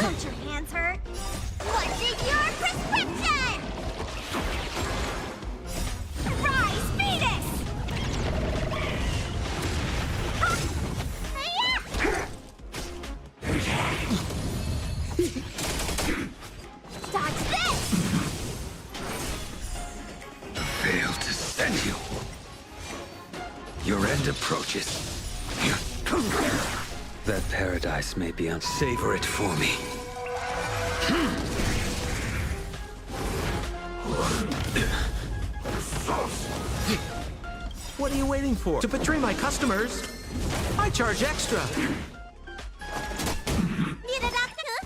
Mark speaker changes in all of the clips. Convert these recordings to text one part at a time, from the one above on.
Speaker 1: Don't your hands hurt? What's in your prescription? Rise, Venus! Dodge this!
Speaker 2: Fail to send you. Your end approaches. That paradise may be on. Savor it for me.
Speaker 3: What are you waiting for? To betray my customers, I charge extra.
Speaker 1: Need a doctor?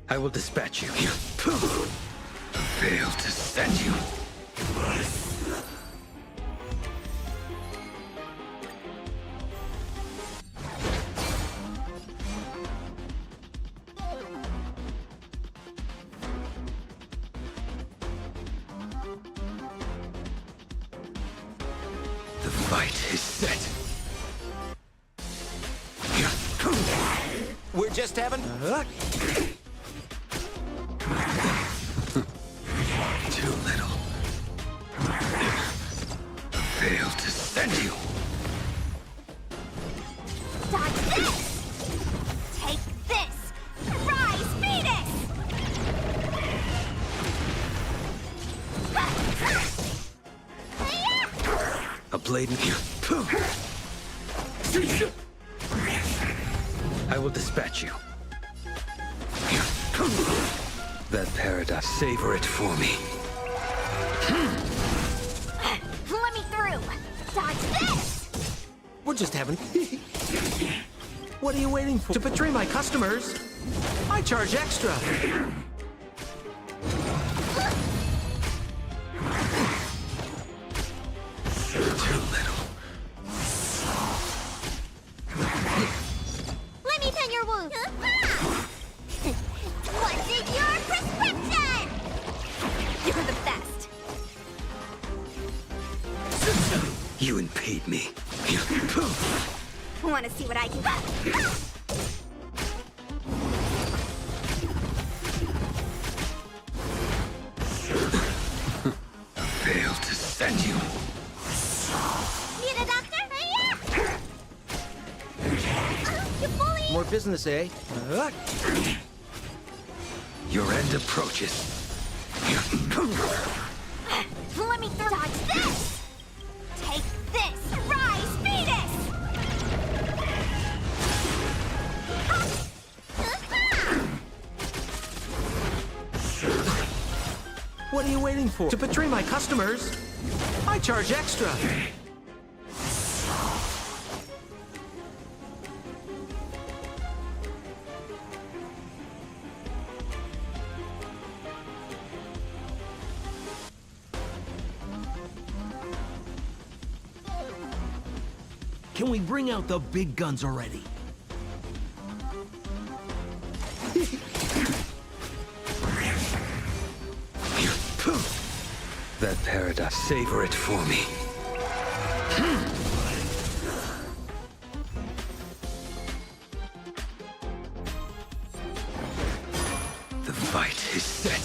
Speaker 2: I will dispatch you. Fail to send you. The fight is set.
Speaker 3: We're just having...
Speaker 2: Too little. Fail to send you.
Speaker 1: Dodge this! Take this! Rise, Venus!
Speaker 2: A blade in you. I will dispatch you. That paradise. Savor it for me.
Speaker 1: Let me through! Dodge this!
Speaker 3: We're just having... What are you waiting for? To betray my customers, I charge extra.
Speaker 2: Too little.
Speaker 1: Let me tend your wound! What's in your prescription? You're the best!
Speaker 2: You impede me.
Speaker 1: Want to see what I can do?
Speaker 2: Fail to send you.
Speaker 1: Need a doctor? You bully!
Speaker 3: More business, eh?
Speaker 2: Your end approaches.
Speaker 1: Let me dodge this! Take this! Rise, Venus!
Speaker 3: What are you waiting for? To betray my customers, I charge extra.
Speaker 4: Can we bring out the big guns already?
Speaker 2: That paradise. Savor it for me. The fight is set.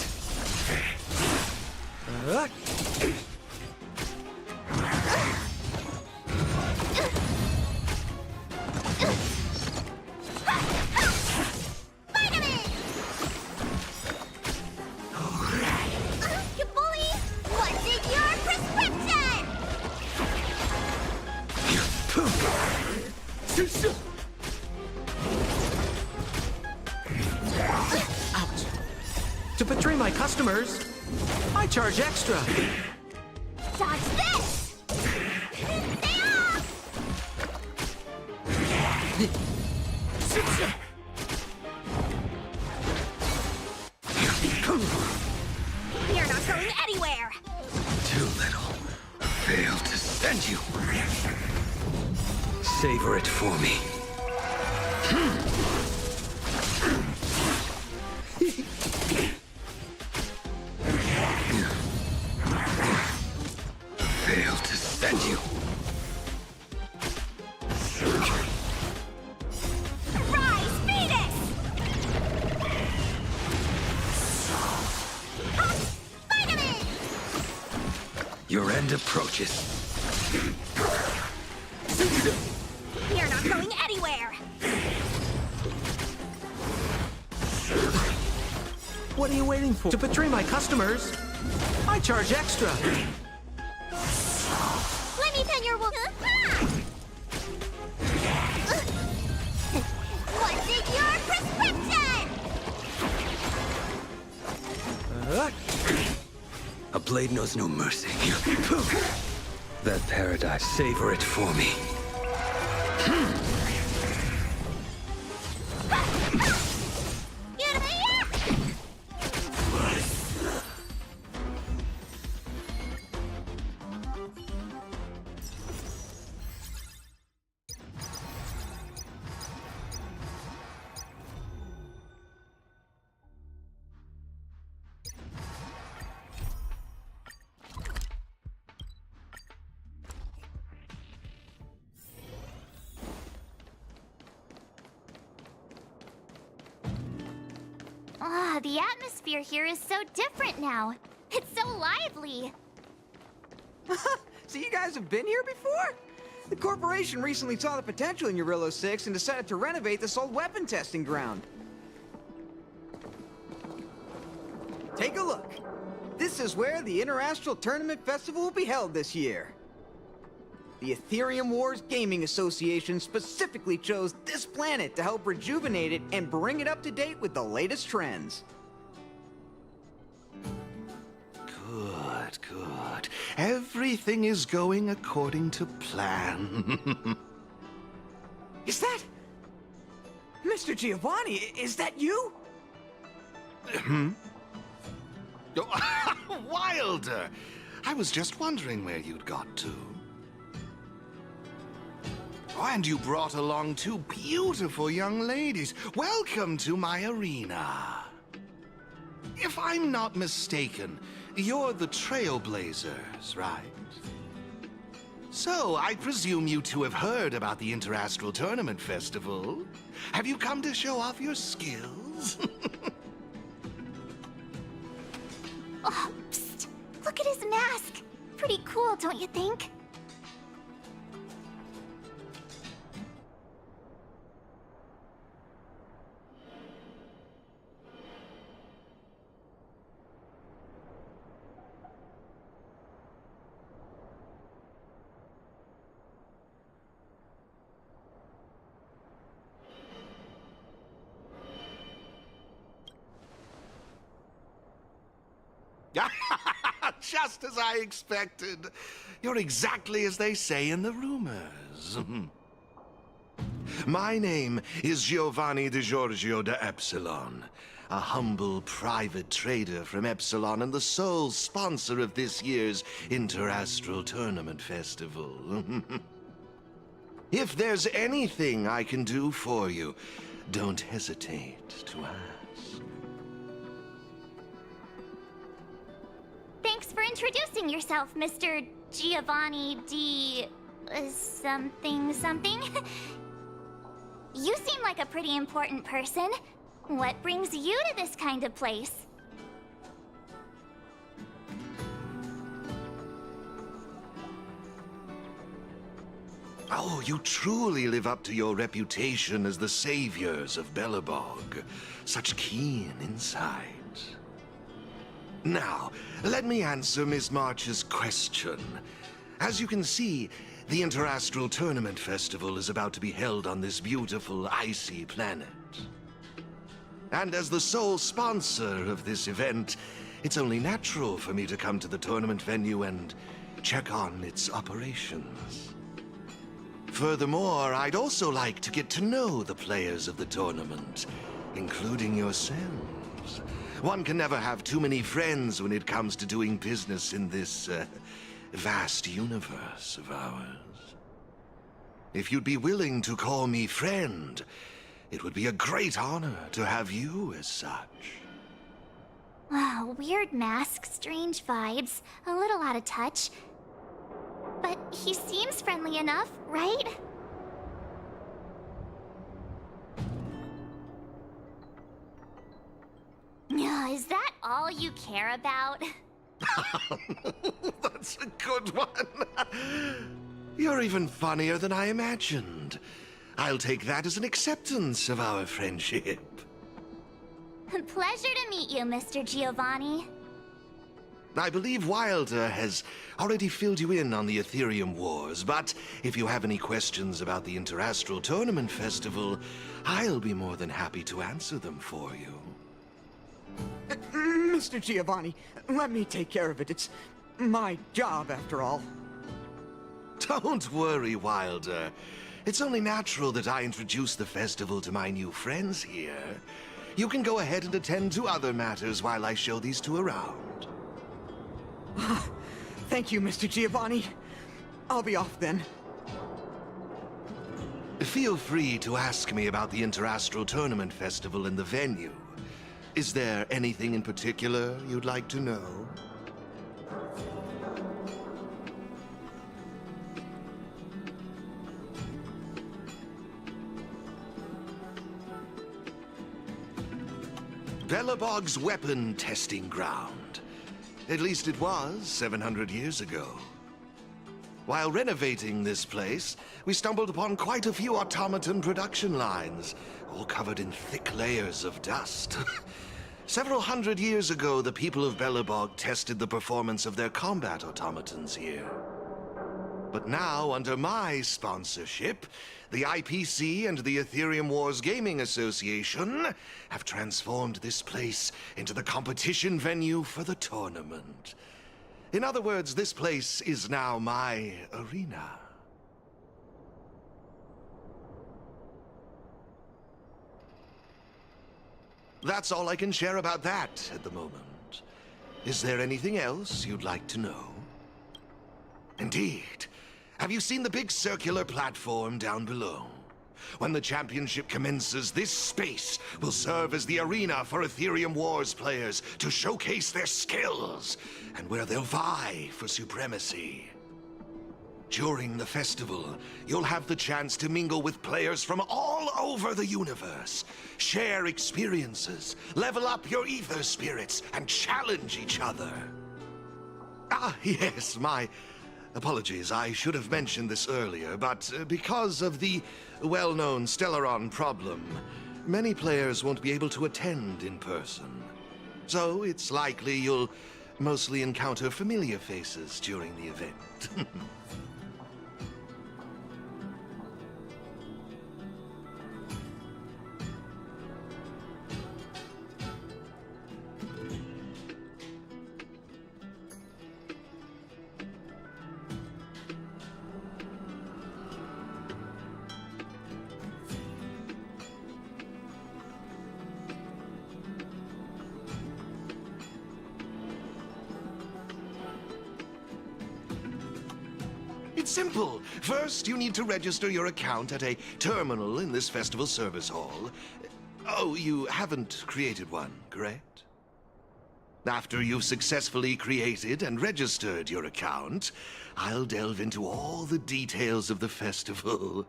Speaker 1: You bully! What's in your prescription?
Speaker 3: Ouch. To betray my customers, I charge extra.
Speaker 1: Dodge this! Stay off! You're not going anywhere!
Speaker 2: Too little. Fail to send you. Savor it for me. Fail to send you. Your end approaches.
Speaker 1: You're not going anywhere.
Speaker 3: What are you waiting for? To betray my customers? I charge extra.
Speaker 1: Let me pin your wound. What's in your prescription?
Speaker 2: A blade knows no mercy. That paradise, savor it for me.
Speaker 1: Get here! Ah, the atmosphere here is so different now. It's so lively.
Speaker 5: So you guys have been here before? The corporation recently saw the potential in Urilla 6 and decided to renovate this old weapon testing ground. Take a look. This is where the Interastral Tournament Festival will be held this year. The Aetherium Wars Gaming Association specifically chose this planet to help rejuvenate it and bring it up to date with the latest trends.
Speaker 6: Good, good. Everything is going according to plan.
Speaker 5: Is that... Mr. Giovanni, is that you?
Speaker 6: Wilder! I was just wondering where you'd got to. Oh, and you brought along two beautiful young ladies. Welcome to my arena. If I'm not mistaken, you're the Trailblazers, right? So, I presume you two have heard about the Interastral Tournament Festival. Have you come to show off your skills?
Speaker 1: Oh, psst. Look at his mask. Pretty cool, don't you think?
Speaker 6: Just as I expected. You're exactly as they say in the rumors. My name is Giovanni Di Giorgio de Epsilon, a humble private trader from Epsilon and the sole sponsor of this year's Interastral Tournament Festival. If there's anything I can do for you, don't hesitate to ask.
Speaker 1: Thanks for introducing yourself, Mr. Giovanni D... something something. You seem like a pretty important person. What brings you to this kind of place?
Speaker 6: Oh, you truly live up to your reputation as the saviors of Belobog. Such keen insight. Now, let me answer Ms. March's question. As you can see, the Interastral Tournament Festival is about to be held on this beautiful, icy planet. And as the sole sponsor of this event, it's only natural for me to come to the tournament venue and check on its operations. Furthermore, I'd also like to get to know the players of the tournament, including yourselves. One can never have too many friends when it comes to doing business in this, vast universe of ours. If you'd be willing to call me friend, it would be a great honor to have you as such.
Speaker 1: Wow, weird mask, strange vibes, a little out of touch. But he seems friendly enough, right? Is that all you care about?
Speaker 6: That's a good one. You're even funnier than I imagined. I'll take that as an acceptance of our friendship.
Speaker 1: Pleasure to meet you, Mr. Giovanni.
Speaker 6: I believe Wilder has already filled you in on the Aetherium Wars, but if you have any questions about the Interastral Tournament Festival, I'll be more than happy to answer them for you.
Speaker 5: Mr. Giovanni, let me take care of it. It's my job, after all.
Speaker 6: Don't worry, Wilder. It's only natural that I introduce the festival to my new friends here. You can go ahead and attend to other matters while I show these two around.
Speaker 5: Thank you, Mr. Giovanni. I'll be off then.
Speaker 6: Feel free to ask me about the Interastral Tournament Festival and the venue. Is there anything in particular you'd like to know? Belobog's weapon testing ground. At least it was 700 years ago. While renovating this place, we stumbled upon quite a few automaton production lines, all covered in thick layers of dust. Several hundred years ago, the people of Belobog tested the performance of their combat automatons here. But now, under my sponsorship, the IPC and the Aetherium Wars Gaming Association have transformed this place into the competition venue for the tournament. In other words, this place is now my arena. That's all I can share about that at the moment. Is there anything else you'd like to know? Indeed. Have you seen the big circular platform down below? When the championship commences, this space will serve as the arena for Aetherium Wars players to showcase their skills, and where they'll vie for supremacy. During the festival, you'll have the chance to mingle with players from all over the universe, share experiences, level up your ether spirits, and challenge each other. Ah, yes, my apologies. I should have mentioned this earlier, but because of the well-known Stellaron problem, many players won't be able to attend in person. So it's likely you'll mostly encounter familiar faces during the event. It's simple. First, you need to register your account at a terminal in this festival service hall. Oh, you haven't created one, correct? After you've successfully created and registered your account, I'll delve into all the details of the festival.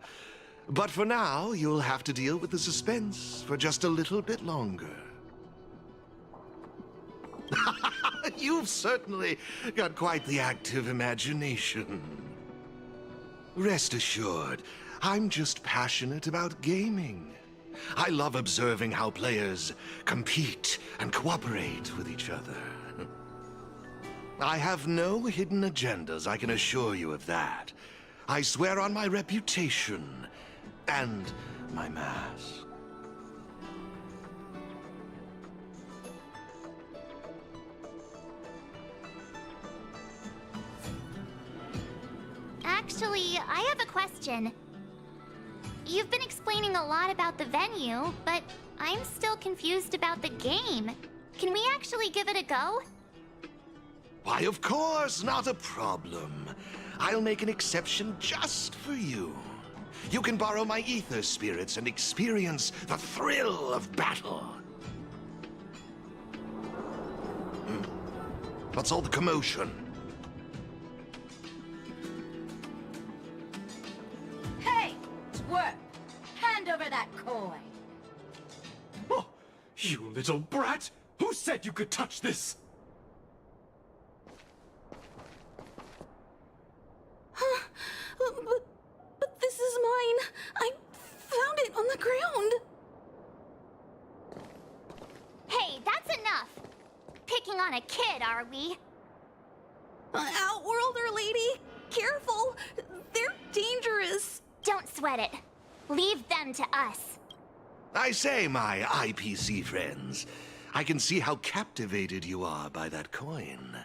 Speaker 6: But for now, you'll have to deal with the suspense for just a little bit longer. You've certainly got quite the active imagination. Rest assured, I'm just passionate about gaming. I love observing how players compete and cooperate with each other. I have no hidden agendas, I can assure you of that. I swear on my reputation and my mask.
Speaker 1: Actually, I have a question. You've been explaining a lot about the venue, but I'm still confused about the game. Can we actually give it a go?
Speaker 6: Why, of course, not a problem. I'll make an exception just for you. You can borrow my ether spirits and experience the thrill of battle. What's all the commotion?
Speaker 7: Hey! Twerp! Hand over that coin!
Speaker 4: Oh, you little brat! Who said you could touch this?
Speaker 1: on a kid, are we?
Speaker 7: Outworlder lady, careful. They're dangerous.
Speaker 1: Don't sweat it. Leave them to us.
Speaker 6: I say, my IPC friends, I can see how captivated you are by that coin.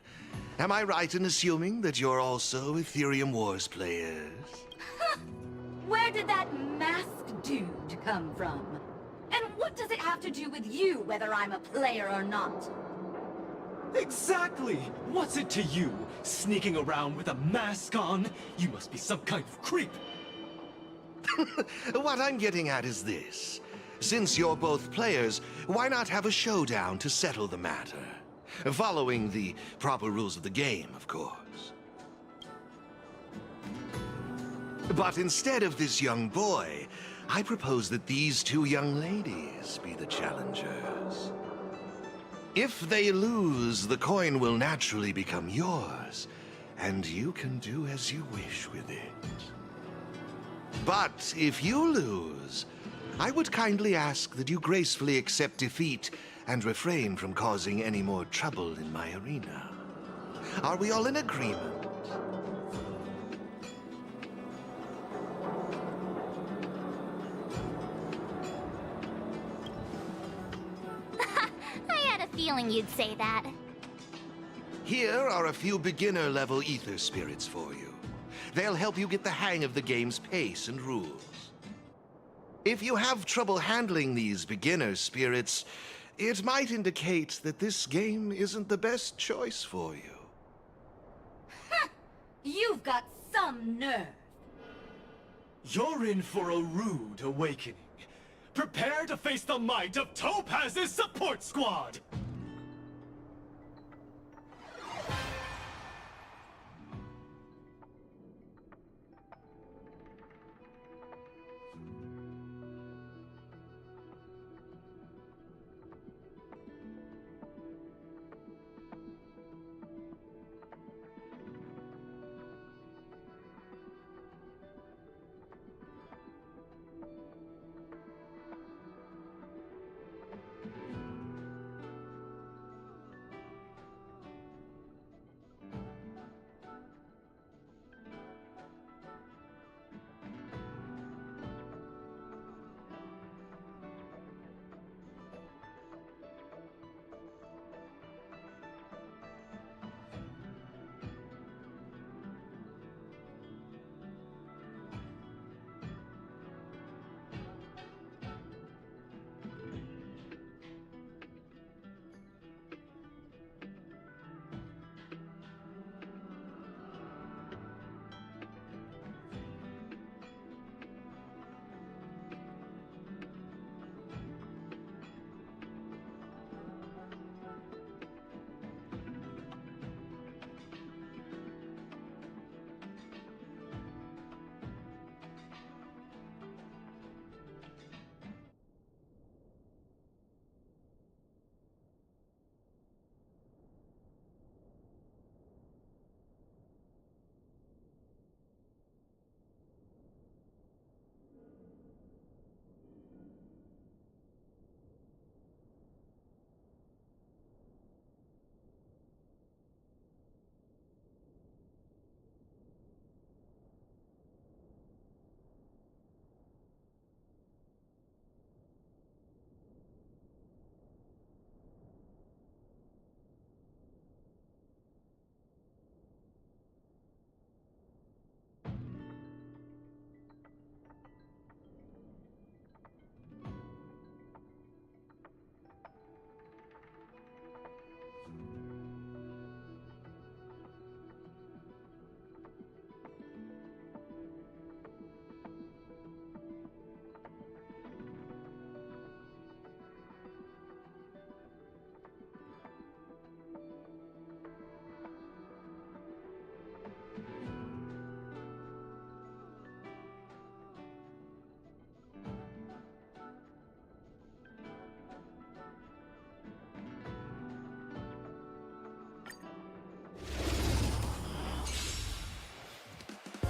Speaker 6: Am I right in assuming that you're also Aetherium Wars players?
Speaker 7: Where did that masked dude come from? And what does it have to do with you, whether I'm a player or not?
Speaker 8: Exactly! What's it to you? Sneaking around with a mask on? You must be some kind of creep.
Speaker 6: What I'm getting at is this. Since you're both players, why not have a showdown to settle the matter? Following the proper rules of the game, of course. But instead of this young boy, I propose that these two young ladies be the challengers. If they lose, the coin will naturally become yours, and you can do as you wish with it. But if you lose, I would kindly ask that you gracefully accept defeat and refrain from causing any more trouble in my arena. Are we all in agreement?
Speaker 1: Feeling you'd say that.
Speaker 6: Here are a few beginner-level ether spirits for you. They'll help you get the hang of the game's pace and rules. If you have trouble handling these beginner spirits, it might indicate that this game isn't the best choice for you.
Speaker 7: You've got some nerve.
Speaker 8: You're in for a rude awakening. Prepare to face the might of Topaz's support squad!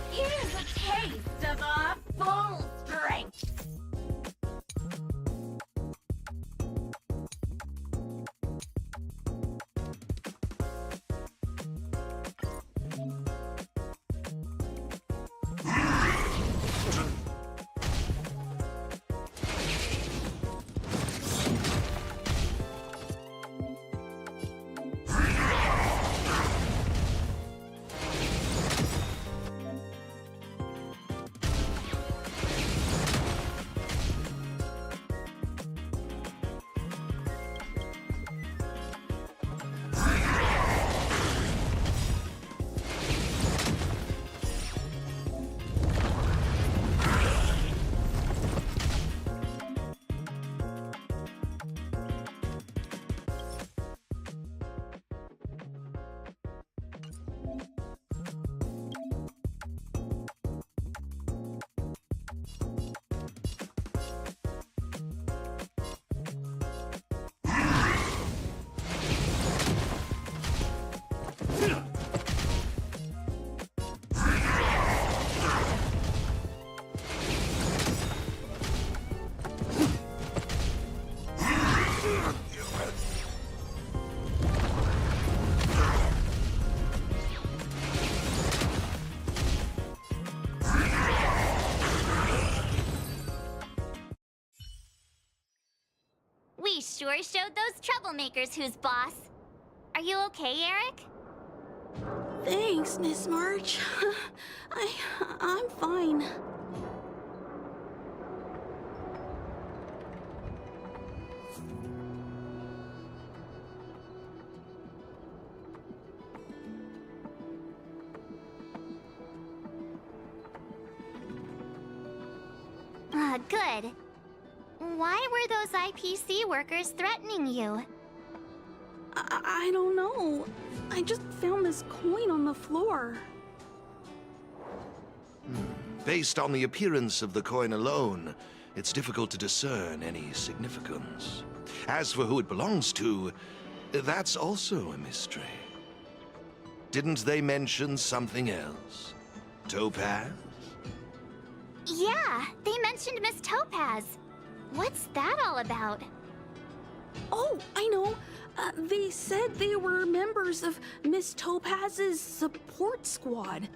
Speaker 7: Here's a taste of our full strength.
Speaker 1: He sure showed those troublemakers who's boss. Are you okay, Eric?
Speaker 9: Thanks, Miss March. I'm fine.
Speaker 1: Good. Why were those IPC workers threatening you?
Speaker 9: I don't know. I just found this coin on the floor.
Speaker 6: Based on the appearance of the coin alone, it's difficult to discern any significance. As for who it belongs to, that's also a mystery. Didn't they mention something else? Topaz?
Speaker 1: Yeah, they mentioned Miss Topaz. What's that all about?
Speaker 9: Oh, I know. They said they were members of Miss Topaz's support squad.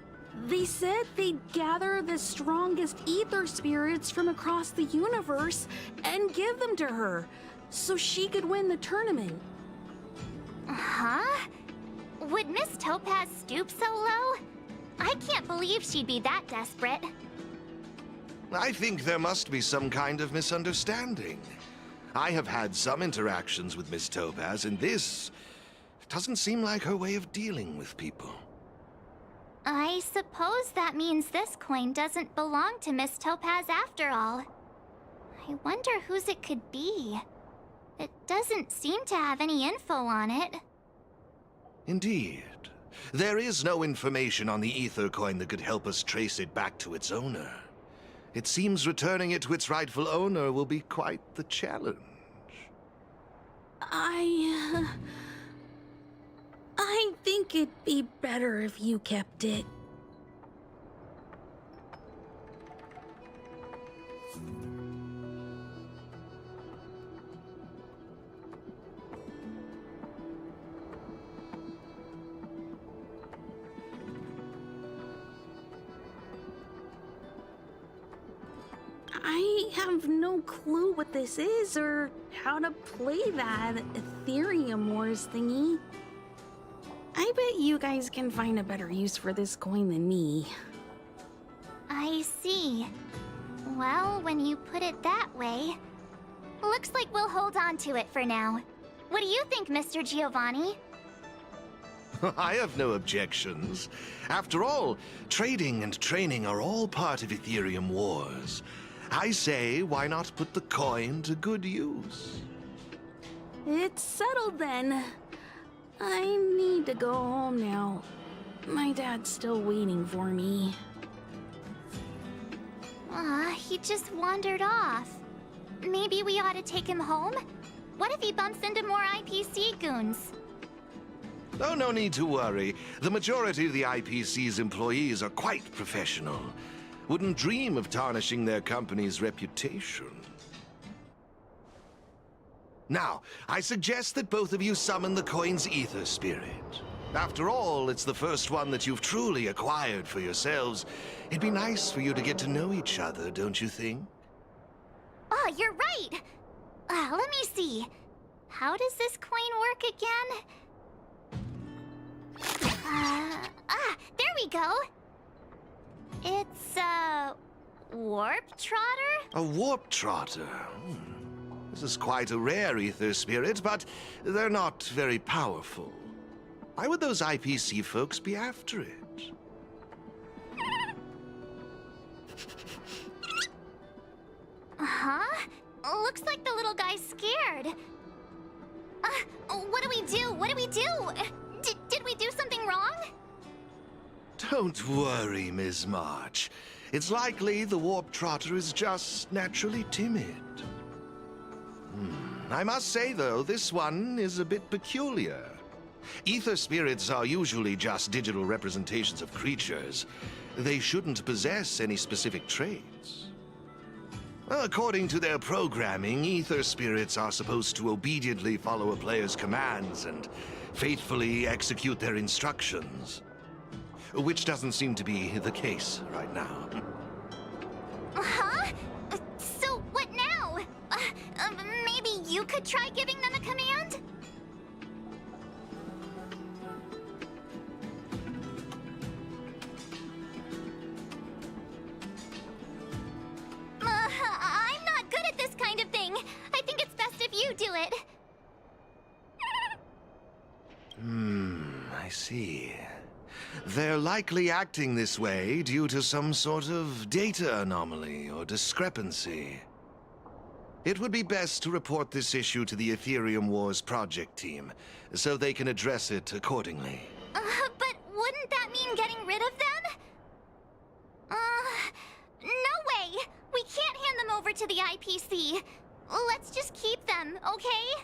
Speaker 9: They said they'd gather the strongest ether spirits from across the universe and give them to her, so she could win the tournament.
Speaker 1: Huh? Would Miss Topaz stoop so low? I can't believe she'd be that desperate.
Speaker 6: I think there must be some kind of misunderstanding. I have had some interactions with Miss Topaz, and this doesn't seem like her way of dealing with people.
Speaker 1: I suppose that means this coin doesn't belong to Miss Topaz after all. I wonder whose it could be. It doesn't seem to have any info on it.
Speaker 6: Indeed. There is no information on the ether coin that could help us trace it back to its owner. It seems returning it to its rightful owner will be quite the challenge.
Speaker 9: I think it'd be better if you kept it. I have no clue what this is or how to play that Aetherium Wars thingy. I bet you guys can find a better use for this coin than me.
Speaker 1: I see. Well, when you put it that way, looks like we'll hold on to it for now. What do you think, Mr. Giovanni?
Speaker 6: I have no objections. After all, trading and training are all part of Aetherium Wars. I say, why not put the coin to good use?
Speaker 9: It's settled then. I need to go home now. My dad's still waiting for me.
Speaker 1: He just wandered off. Maybe we ought to take him home? What if he bumps into more IPC goons?
Speaker 6: Oh, no need to worry. The majority of the IPC's employees are quite professional. Wouldn't dream of tarnishing their company's reputation. Now, I suggest that both of you summon the coin's ether spirit. After all, it's the first one that you've truly acquired for yourselves. It'd be nice for you to get to know each other, don't you think?
Speaker 1: Oh, you're right! Let me see. How does this coin work again? There we go! It's a warp trotter?
Speaker 6: A warp trotter? This is quite a rare ether spirit, but they're not very powerful. Why would those IPC folks be after it?
Speaker 1: Huh? Looks like the little guy's scared. What do we do? What do we do? Did we do something wrong?
Speaker 6: Don't worry, Ms. March. It's likely the warp trotter is just naturally timid. I must say, though, this one is a bit peculiar. Ether spirits are usually just digital representations of creatures. They shouldn't possess any specific traits. According to their programming, ether spirits are supposed to obediently follow a player's commands and faithfully execute their instructions. Which doesn't seem to be the case right now.
Speaker 1: Huh? So what now? Maybe you could try giving them a command? I'm not good at this kind of thing. I think it's best if you do it.
Speaker 6: I see. They're likely acting this way due to some sort of data anomaly or discrepancy. It would be best to report this issue to the Aetherium Wars project team, so they can address it accordingly.
Speaker 1: But wouldn't that mean getting rid of them? No way! We can't hand them over to the IPC. Let's just keep them, okay?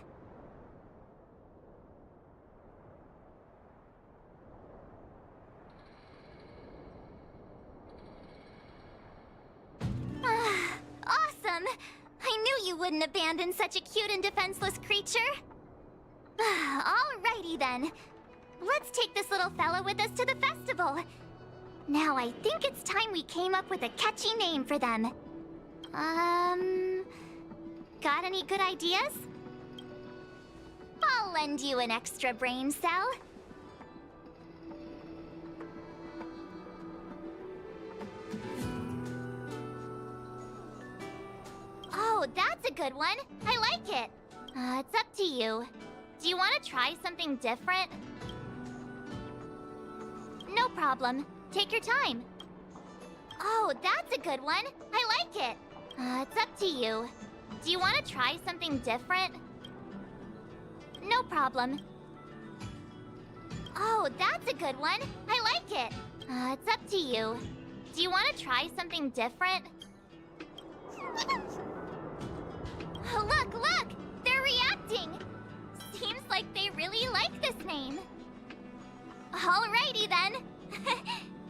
Speaker 1: Awesome! I knew you wouldn't abandon such a cute and defenseless creature. Alrighty then. Let's take this little fella with us to the festival. Now I think it's time we came up with a catchy name for them. Got any good ideas? I'll lend you an extra brain cell. Oh, that's a good one. I like it. It's up to you. Do you want to try something different? No problem. Take your time. Oh, that's a good one. I like it. It's up to you. Do you want to try something different? No problem. Oh, that's a good one. I like it. It's up to you. Do you want to try something different? Look, look! They're reacting! Seems like they really like this name. Alrighty then.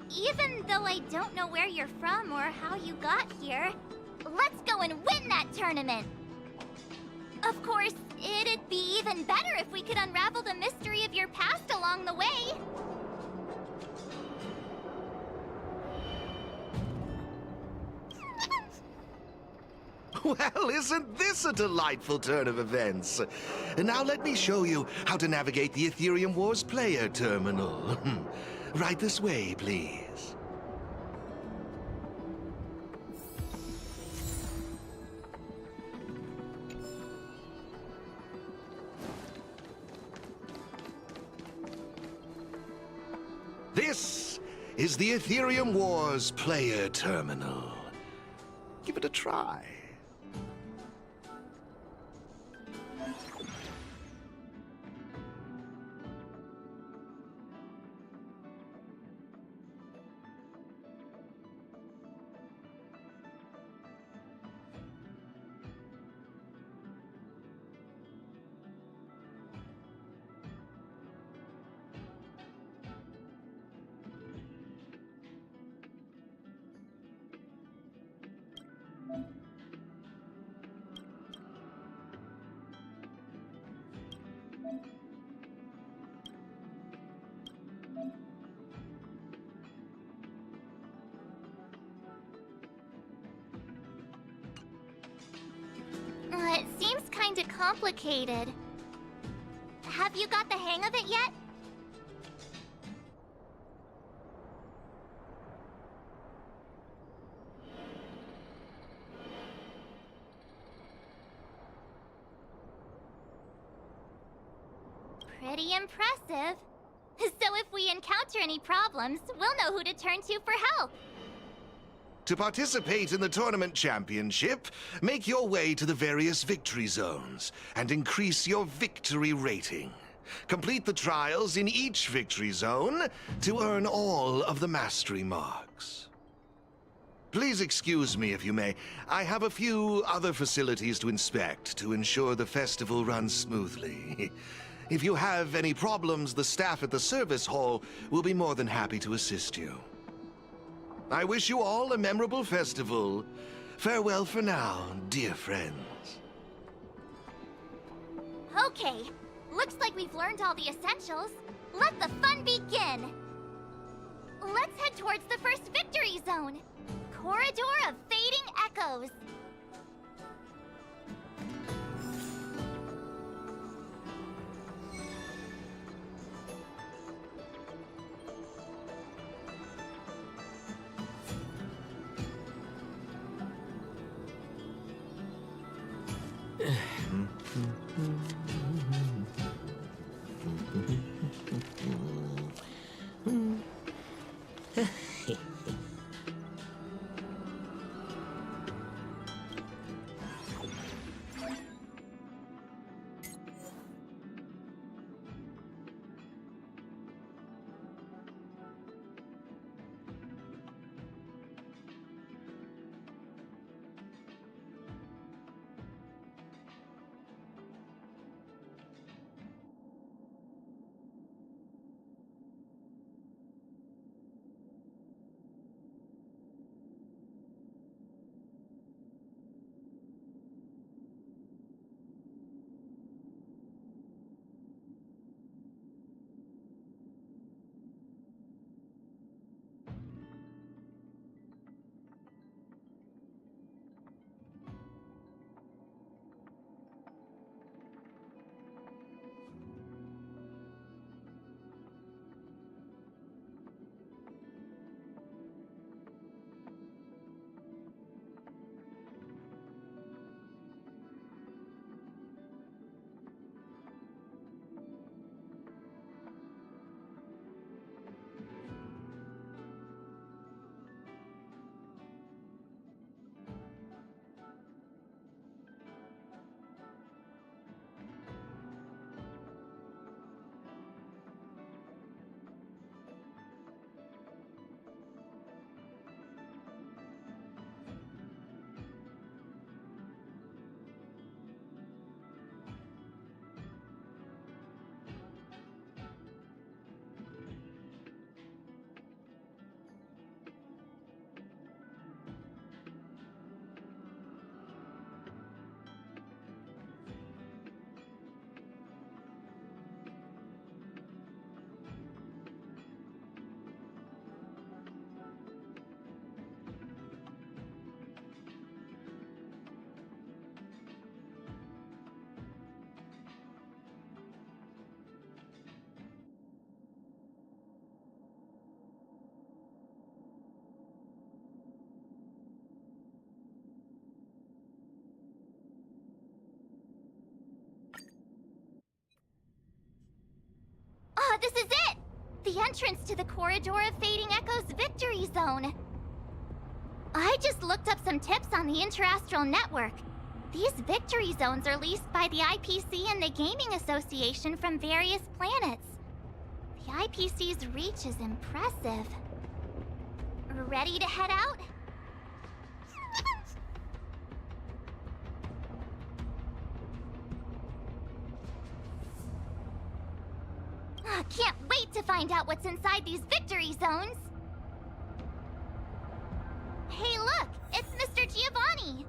Speaker 1: Even though I don't know where you're from or how you got here, let's go and win that tournament! Of course, it'd be even better if we could unravel the mystery of your past along the way.
Speaker 6: Well, isn't this a delightful turn of events? Now let me show you how to navigate the Aetherium Wars player terminal. Right this way, please. This is the Aetherium Wars player terminal. Give it a try.
Speaker 1: It seems kinda complicated. Have you got the hang of it yet? Pretty impressive. So if we encounter any problems, we'll know who to turn to for help.
Speaker 6: To participate in the tournament championship, make your way to the various victory zones and increase your victory rating. Complete the trials in each victory zone to earn all of the mastery marks. Please excuse me if you may. I have a few other facilities to inspect to ensure the festival runs smoothly. If you have any problems, the staff at the service hall will be more than happy to assist you. I wish you all a memorable festival. Farewell for now, dear friends.
Speaker 1: Okay, looks like we've learned all the essentials. Let the fun begin! Let's head towards the first victory zone. Corridor of Fading Echoes. Ah, this is it! The entrance to the Corridor of Fading Echoes Victory Zone. I just looked up some tips on the Interastral Network. These victory zones are leased by the IPC and the Gaming Association from various planets. The IPC's reach is impressive. Ready to head out? Can't wait to find out what's inside these victory zones! Hey look! It's Mr. Giovanni!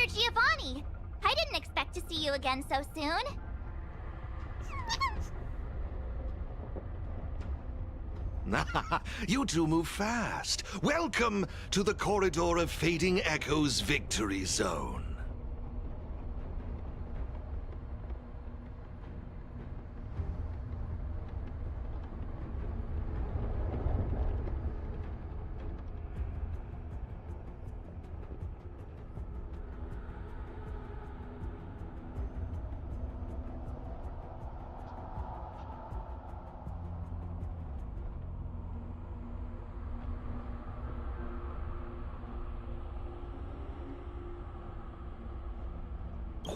Speaker 1: Mr. Giovanni! I didn't expect to see you again so soon.
Speaker 6: You two move fast. Welcome to the Corridor of Fading Echoes Victory Zone.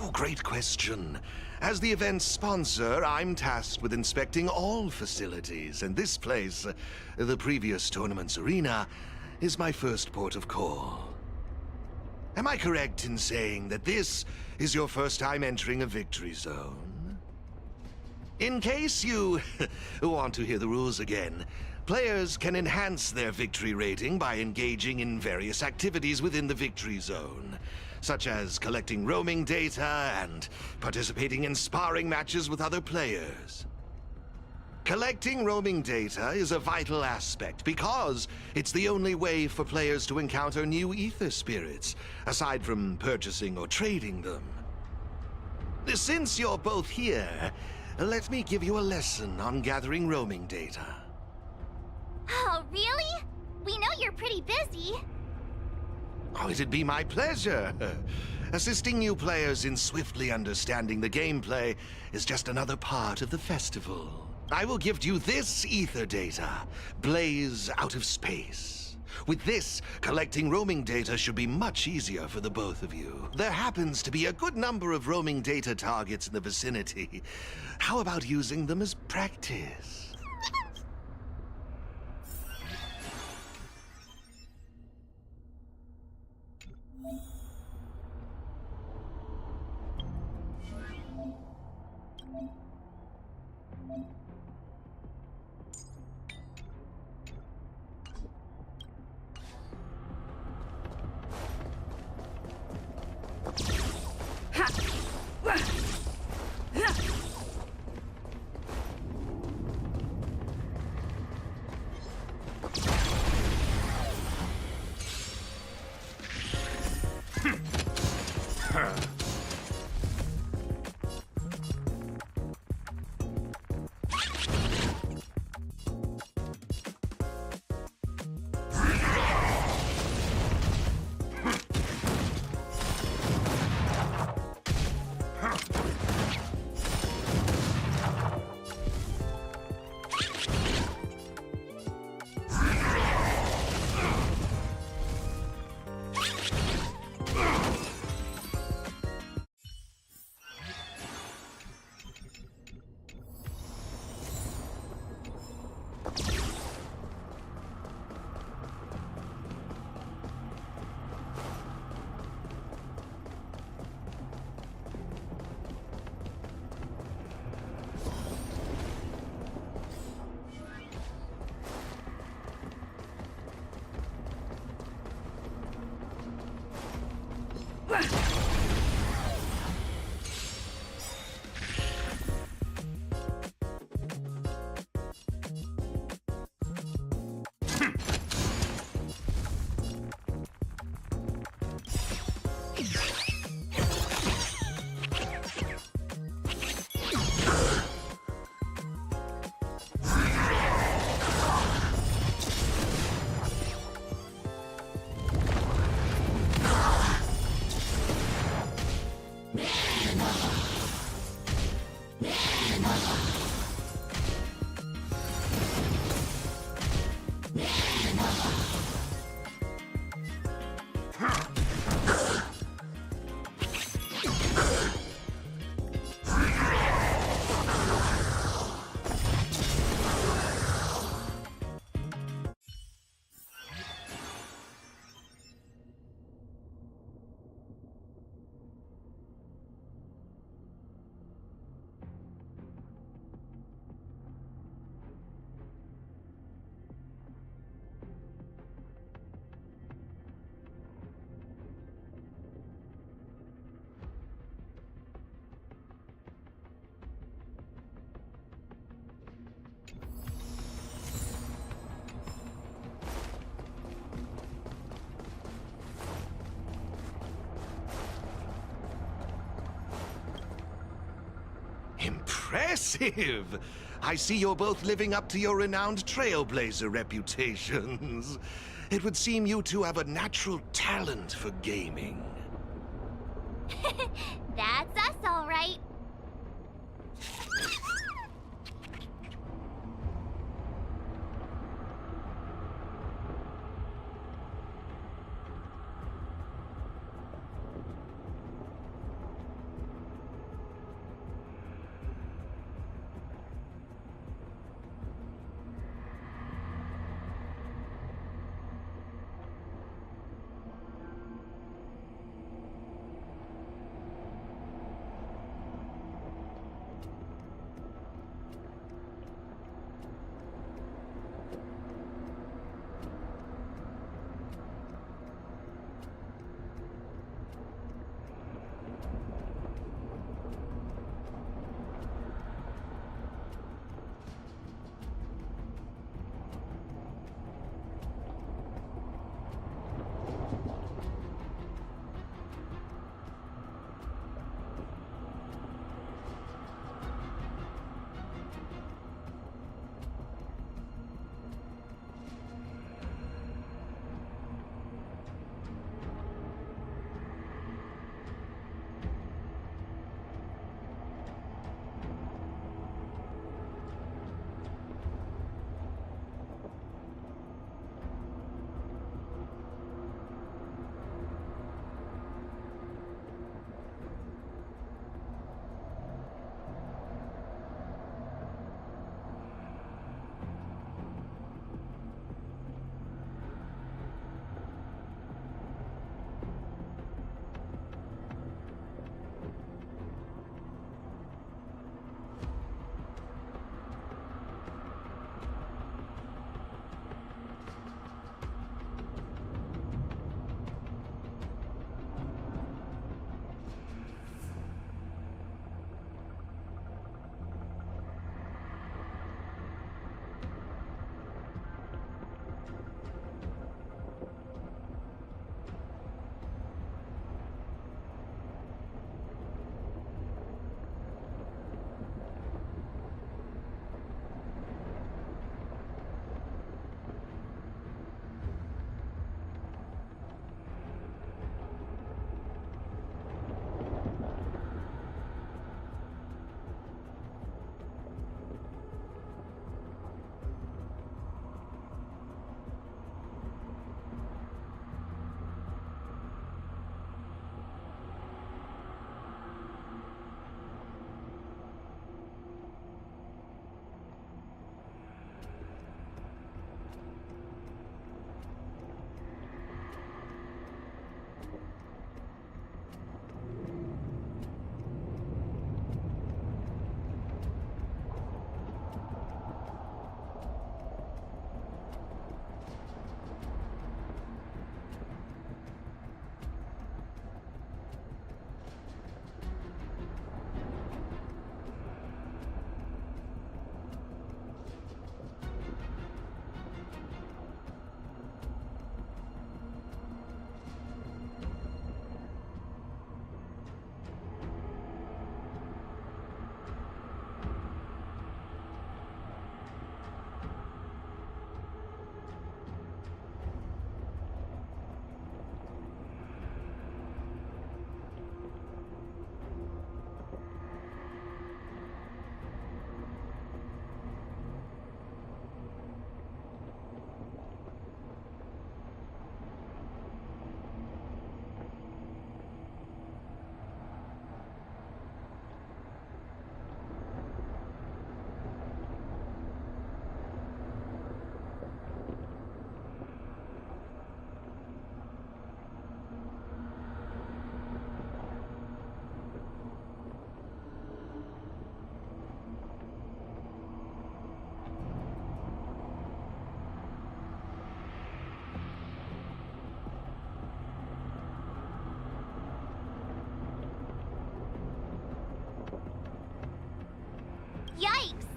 Speaker 6: Oh, great question. As the event's sponsor, I'm tasked with inspecting all facilities, and this place, the previous tournament's arena, is my first port of call. Am I correct in saying that this is your first time entering a victory zone? In case you want to hear the rules again, players can enhance their victory rating by engaging in various activities within the victory zone, such as collecting roaming data and participating in sparring matches with other players. Collecting roaming data is a vital aspect because it's the only way for players to encounter new ether spirits, aside from purchasing or trading them. Since you're both here, let me give you a lesson on gathering roaming data.
Speaker 1: Oh, really? We know you're pretty busy.
Speaker 6: Oh, it'd be my pleasure. Assisting new players in swiftly understanding the gameplay is just another part of the festival. I will gift you this ether data, Blaze Out of Space. With this, collecting roaming data should be much easier for the both of you. There happens to be a good number of roaming data targets in the vicinity. How about using them as practice? Impressive! I see you're both living up to your renowned trailblazer reputations. It would seem you two have a natural talent for gaming.
Speaker 1: That's us, all right.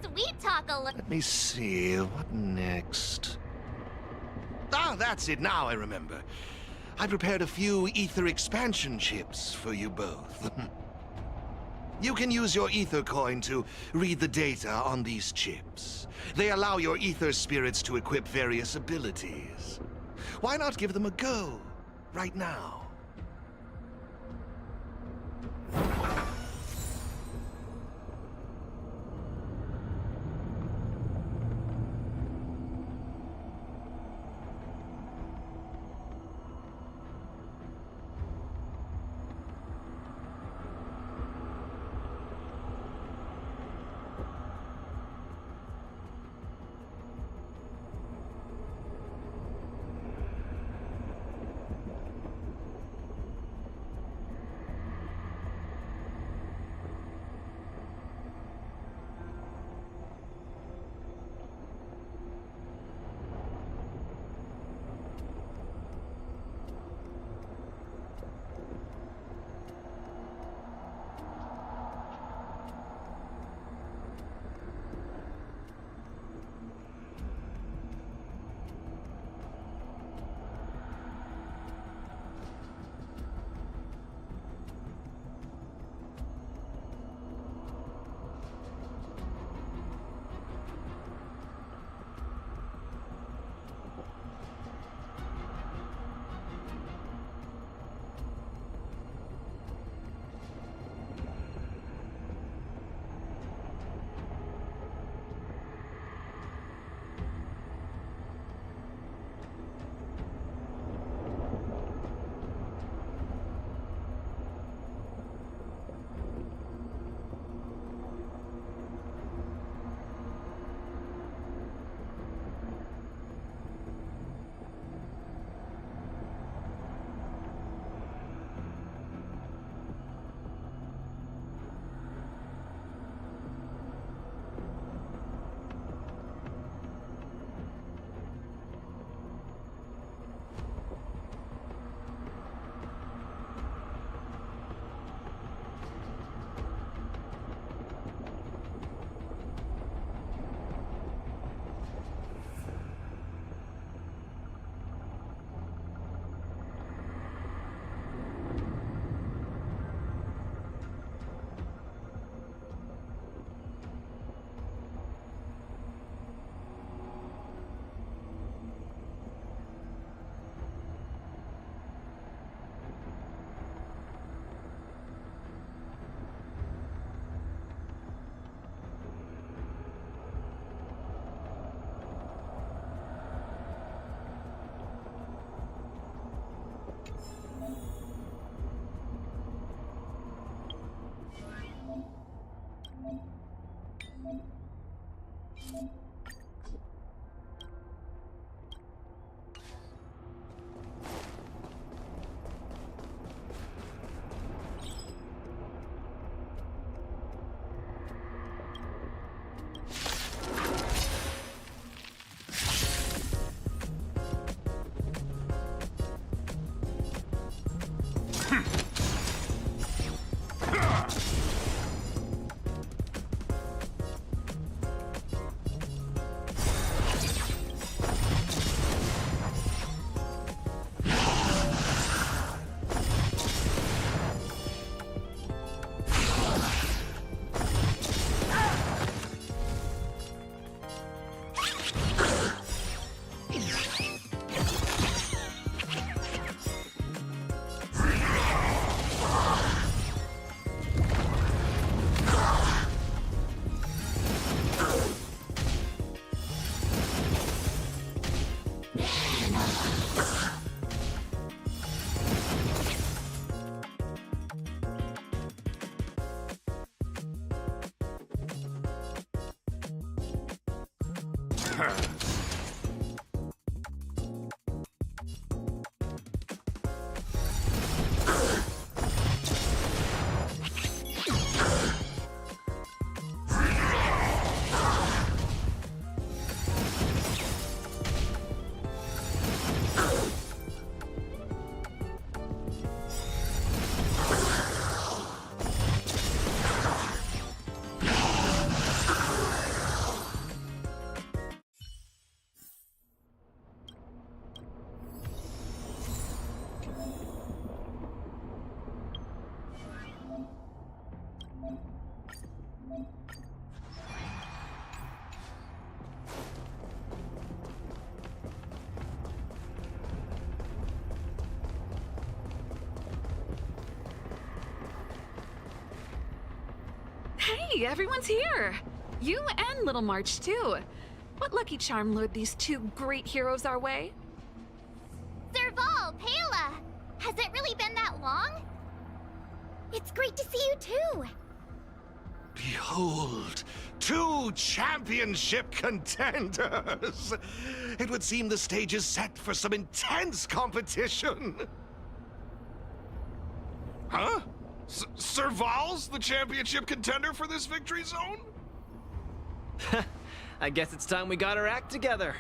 Speaker 1: Sweet talk a little.
Speaker 6: Let me see, what next? Ah, that's it, now I remember. I prepared a few ether expansion chips for you both. You can use your ether coin to read the data on these chips. They allow your ether spirits to equip various abilities. Why not give them a go right now?
Speaker 10: Hey, everyone's here! You and Little March, too. What lucky charm lured these two great heroes our way?
Speaker 1: Serval, Pela! Has it really been that long? It's great to see you too!
Speaker 6: Behold, two championship contenders! It would seem the stage is set for some intense competition.
Speaker 11: Huh? Serval's the championship contender for this victory zone?
Speaker 12: I guess it's time we got our act together.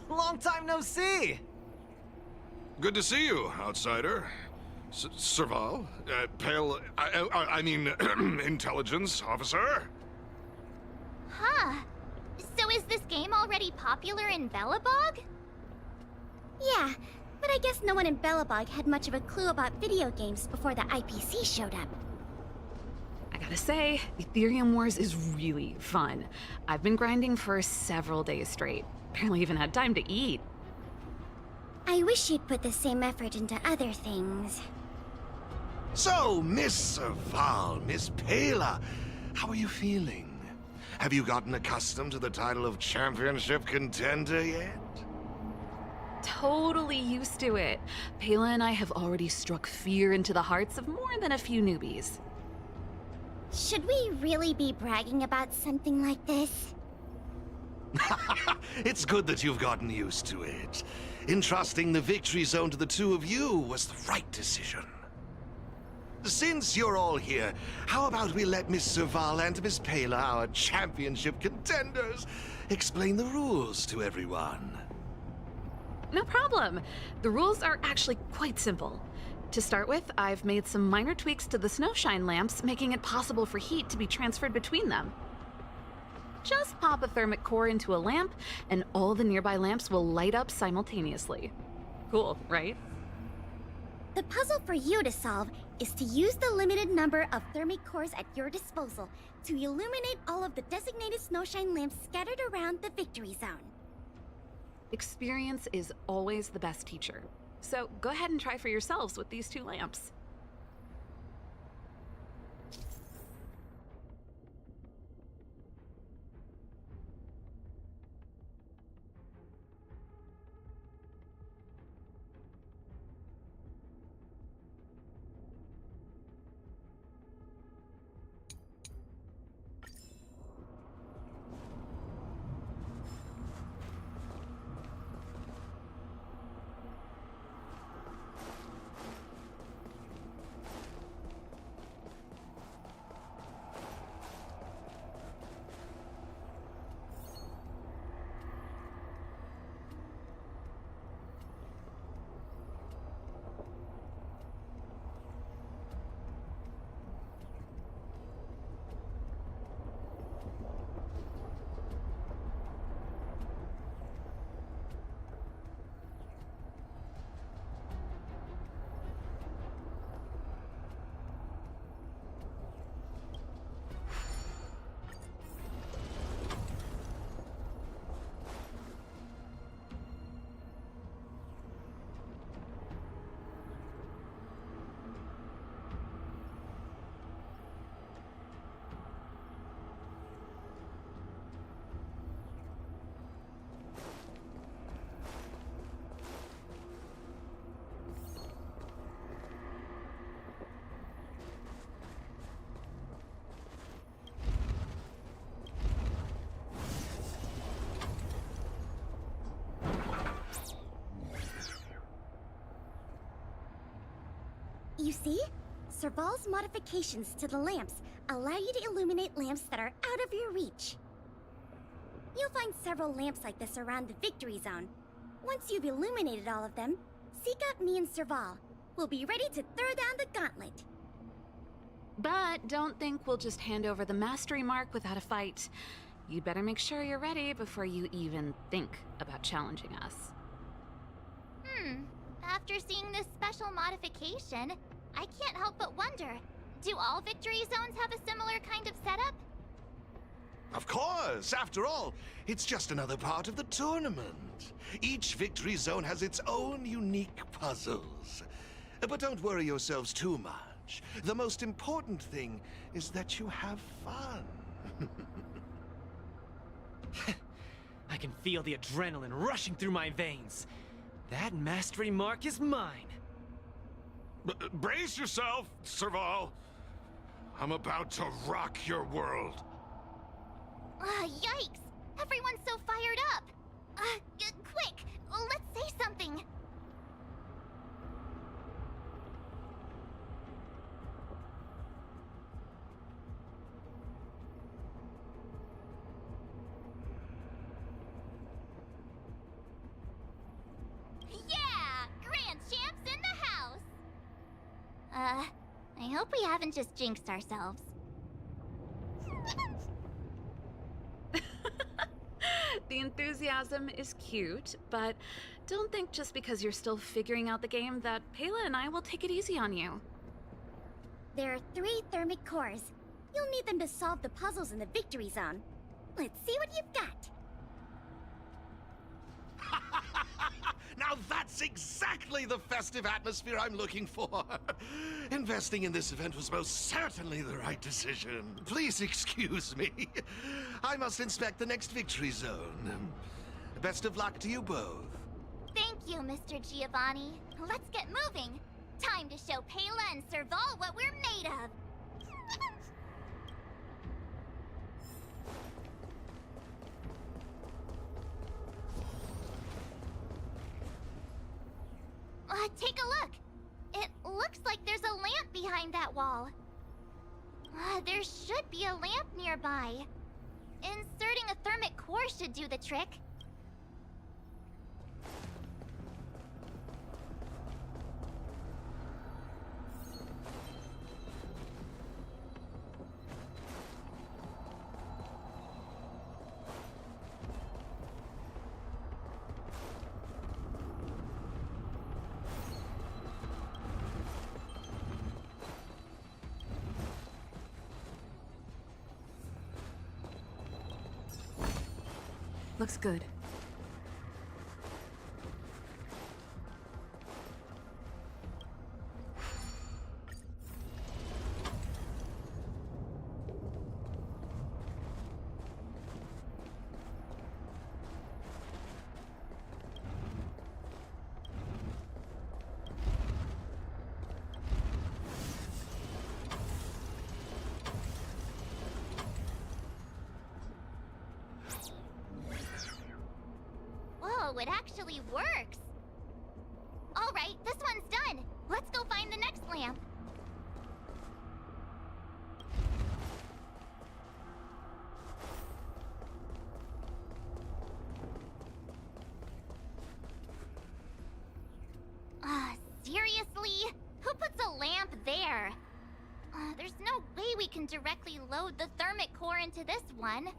Speaker 12: Long time no see!
Speaker 11: Good to see you, outsider. Serval? Pale... I mean, intelligence officer?
Speaker 1: Huh. So is this game already popular in Belobog? Yeah, but I guess no one in Belobog had much of a clue about video games before the IPC showed up.
Speaker 10: I gotta say, Aetherium Wars is really fun. I've been grinding for several days straight. Barely even had time to eat.
Speaker 1: I wish you'd put the same effort into other things.
Speaker 6: So, Miss Serval, Miss Pela, how are you feeling? Have you gotten accustomed to the title of championship contender yet?
Speaker 10: Totally used to it. Pela and I have already struck fear into the hearts of more than a few newbies.
Speaker 1: Should we really be bragging about something like this?
Speaker 6: It's good that you've gotten used to it. Entrusting the victory zone to the two of you was the right decision. Since you're all here, how about we let Miss Serval and Miss Pela, our championship contenders, explain the rules to everyone?
Speaker 10: No problem. The rules are actually quite simple. To start with, I've made some minor tweaks to the snowshine lamps, making it possible for heat to be transferred between them. Just pop a thermic core into a lamp, and all the nearby lamps will light up simultaneously. Cool, right?
Speaker 1: The puzzle for you to solve is to use the limited number of thermic cores at your disposal to illuminate all of the designated snowshine lamps scattered around the victory zone.
Speaker 10: Experience is always the best teacher. So go ahead and try for yourselves with these two lamps.
Speaker 1: You see? Serval's modifications to the lamps allow you to illuminate lamps that are out of your reach. You'll find several lamps like this around the victory zone. Once you've illuminated all of them, seek out me and Serval. We'll be ready to throw down the gauntlet.
Speaker 10: But don't think we'll just hand over the mastery mark without a fight. You'd better make sure you're ready before you even think about challenging us.
Speaker 1: After seeing this special modification, I can't help but wonder, Do all victory zones have a similar kind of setup?
Speaker 6: Of course! After all, it's just another part of the tournament. Each victory zone has its own unique puzzles. But don't worry yourselves too much. The most important thing is that you have fun.
Speaker 12: I can feel the adrenaline rushing through my veins. That mastery mark is mine.
Speaker 11: Brace yourself, Serval. I'm about to rock your world.
Speaker 1: Yikes! Everyone's so fired up! Quick! Let's say something! Yeah! Grand Champs in the house! I hope we haven't just jinxed ourselves.
Speaker 10: The enthusiasm is cute, but don't think just because you're still figuring out the game that Pela and I will take it easy on you.
Speaker 13: There are 3 thermic cores. You'll need them to solve the puzzles in the victory zone. Let's see what you've got.
Speaker 6: Now that's exactly the festive atmosphere I'm looking for. Investing in this event was most certainly the right decision. Please excuse me. I must inspect the next victory zone. Best of luck to you both.
Speaker 1: Thank you, Mr. Giovanni. Let's get moving. Time to show Pela and Serval what we're made of. Take a look. It looks like there's a lamp behind that wall. There should be a lamp nearby. Inserting a thermic core should do the trick.
Speaker 10: Looks good.
Speaker 1: Whoa, it actually works! Alright, this one's done! Let's go find the next lamp! Seriously? Who puts a lamp there? There's no way we can directly load the thermic core into this one.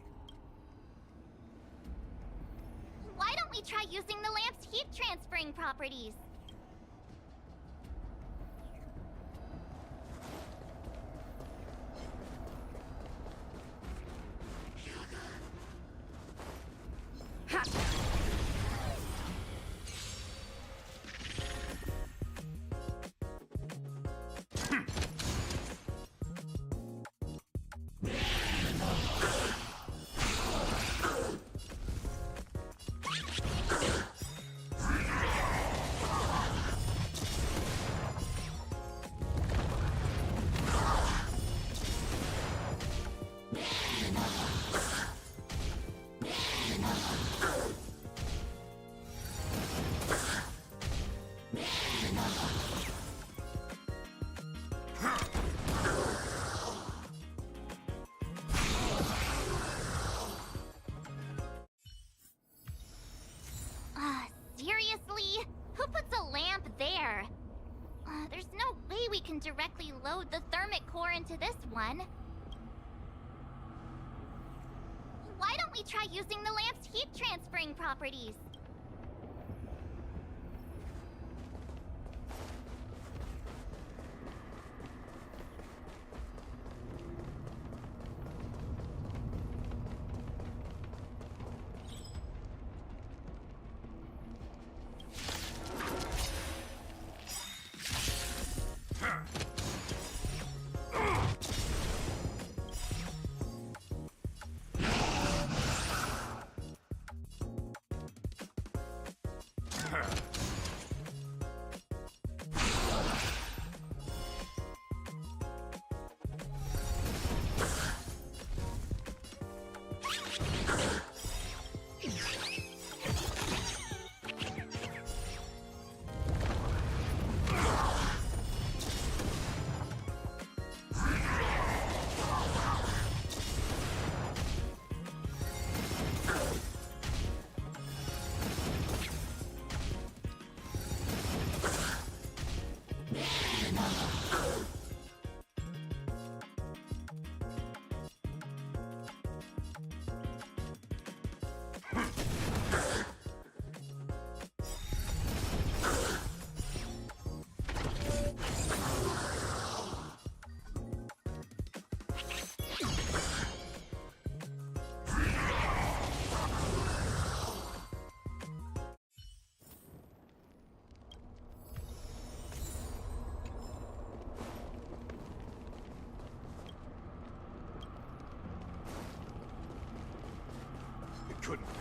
Speaker 1: Why don't we try using the lamp's heat transferring properties? Seriously? Who puts a lamp there? There's no way we can directly load the thermic core into this one. Why don't we try using the lamp's heat transferring properties?
Speaker 11: couldn't be.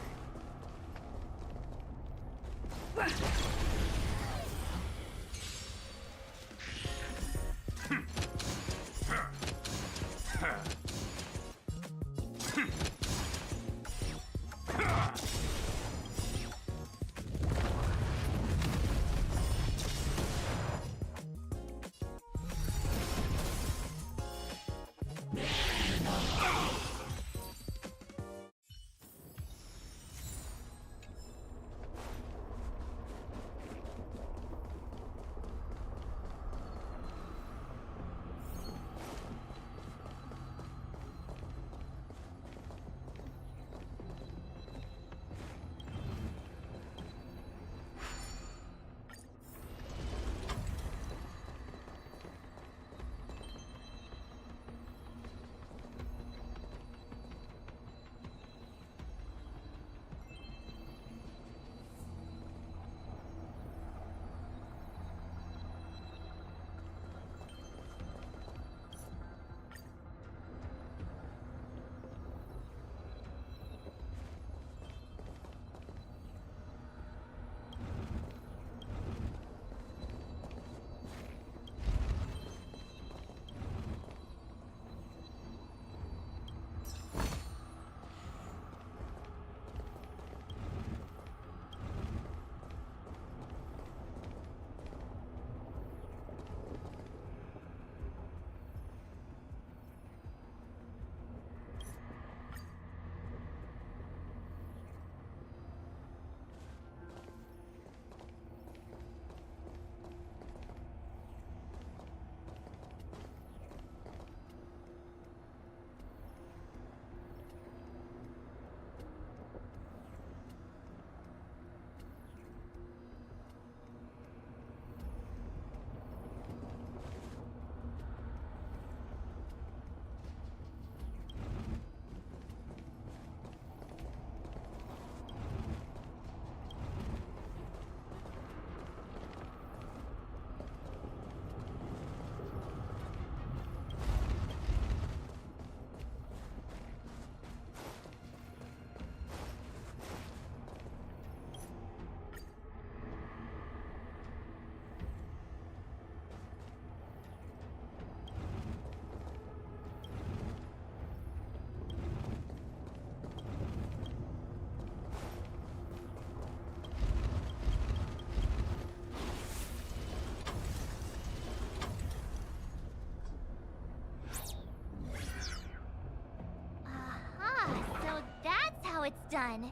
Speaker 1: It's done.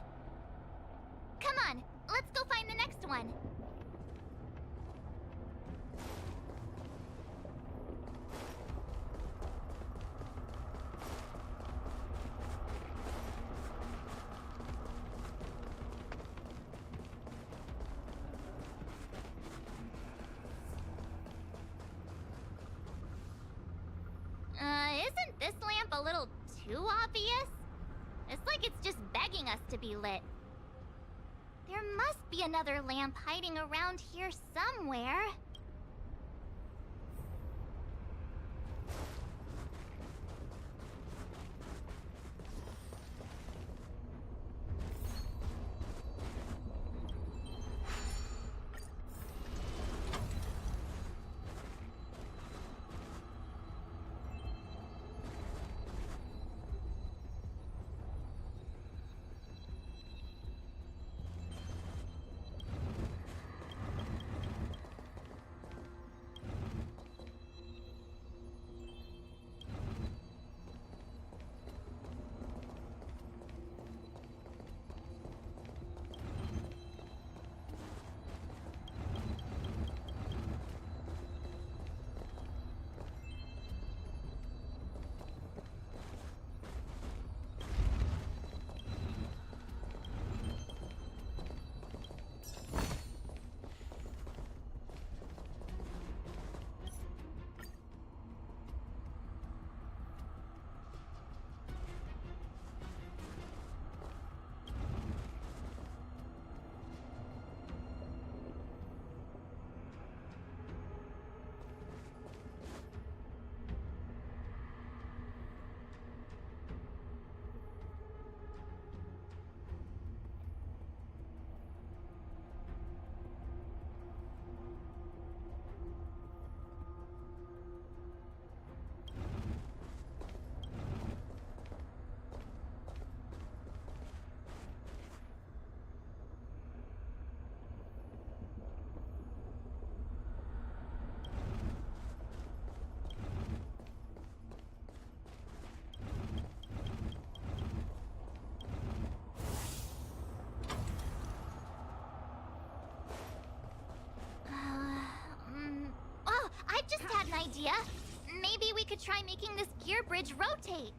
Speaker 1: Come on, let's go find the next one. Isn't this lamp a little too obvious? It's like it's just begging us to be lit. There must be another lamp hiding around here somewhere. idea. Maybe we could try making this gear bridge rotate.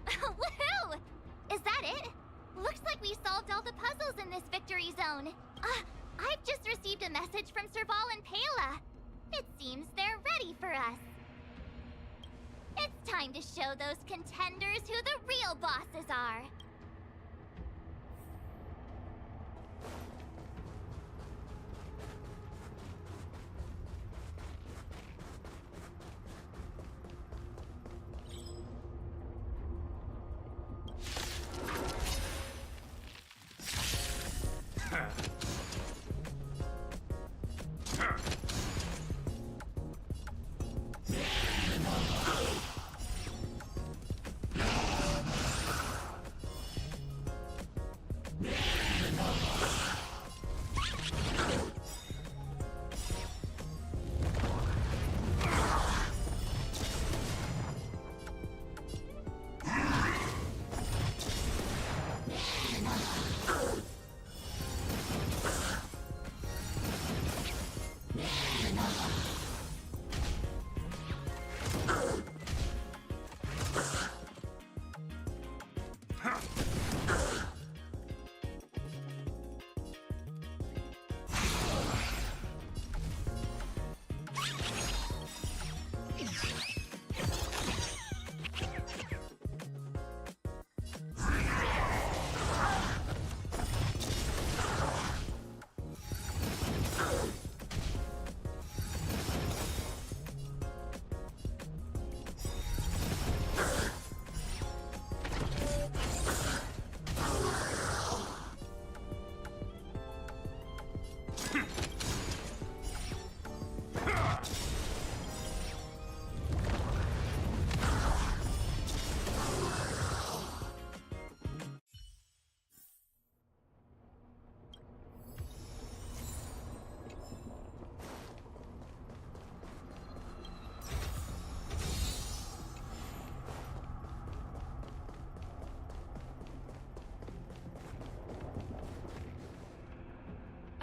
Speaker 1: Woohoo! Is that it? Looks like we solved all the puzzles in this victory zone. I've just received a message from Serval and Pela. It seems they're ready for us. It's time to show those contenders who the real bosses are.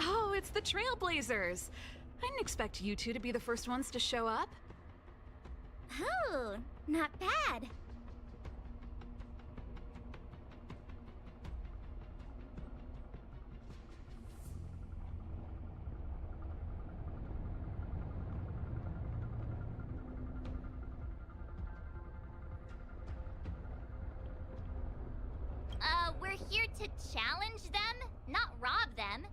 Speaker 10: Oh, it's the Trailblazers. I didn't expect you two to be the first ones to show up.
Speaker 13: Oh, not bad.
Speaker 1: We're here to challenge them, not rob them.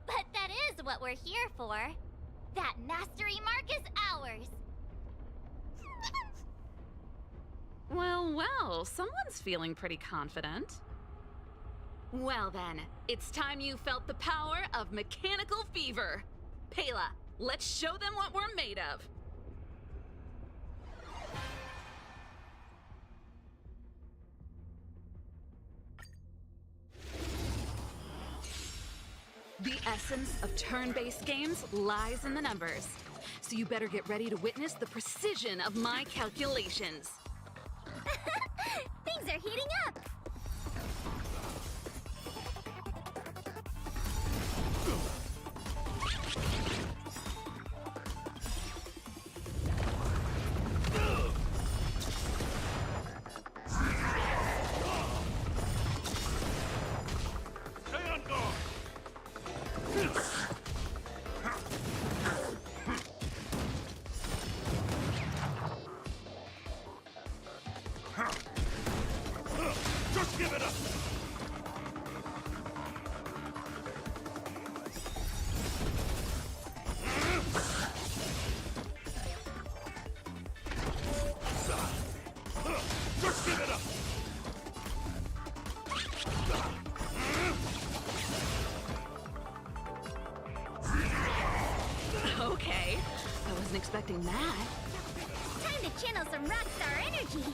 Speaker 1: But that is what we're here for. That mastery mark is ours.
Speaker 10: Well, someone's feeling pretty confident. Well then, it's time you felt the power of mechanical fever. Pela, let's show them what we're made of. The essence of turn-based games lies in the numbers. So you better get ready to witness the precision of my calculations.
Speaker 13: Things are heating up.
Speaker 11: Stay on guard! Just give it up! Just give it up!
Speaker 10: Okay, I wasn't expecting that.
Speaker 13: Time to channel some rockstar energy.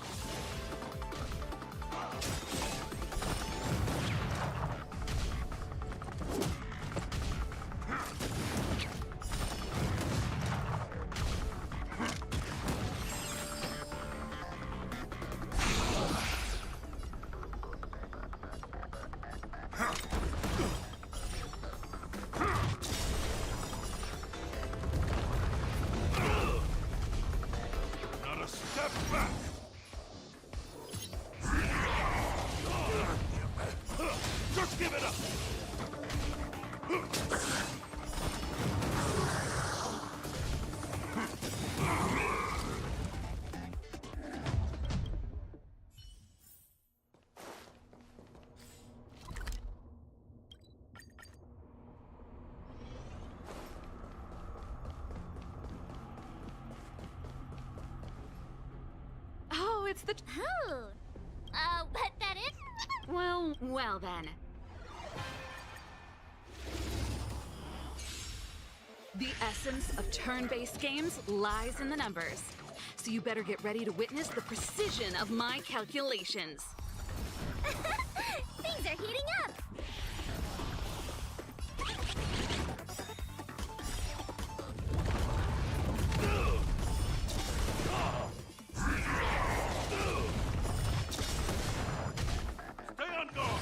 Speaker 11: Not a step back! Just give it up!
Speaker 10: Oh, it's the...
Speaker 1: Oh. But that is...
Speaker 10: Well then. The essence of turn-based games lies in the numbers. So you better get ready to witness the precision of my calculations.
Speaker 13: Things are heating up.
Speaker 11: Stay on guard!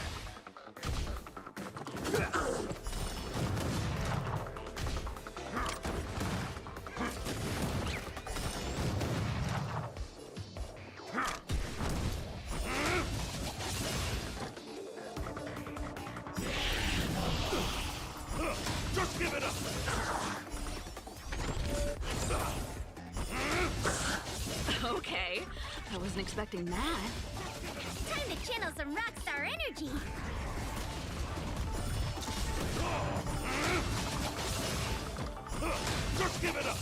Speaker 10: expecting that.
Speaker 13: Time to channel some rockstar energy.
Speaker 11: Just give it up!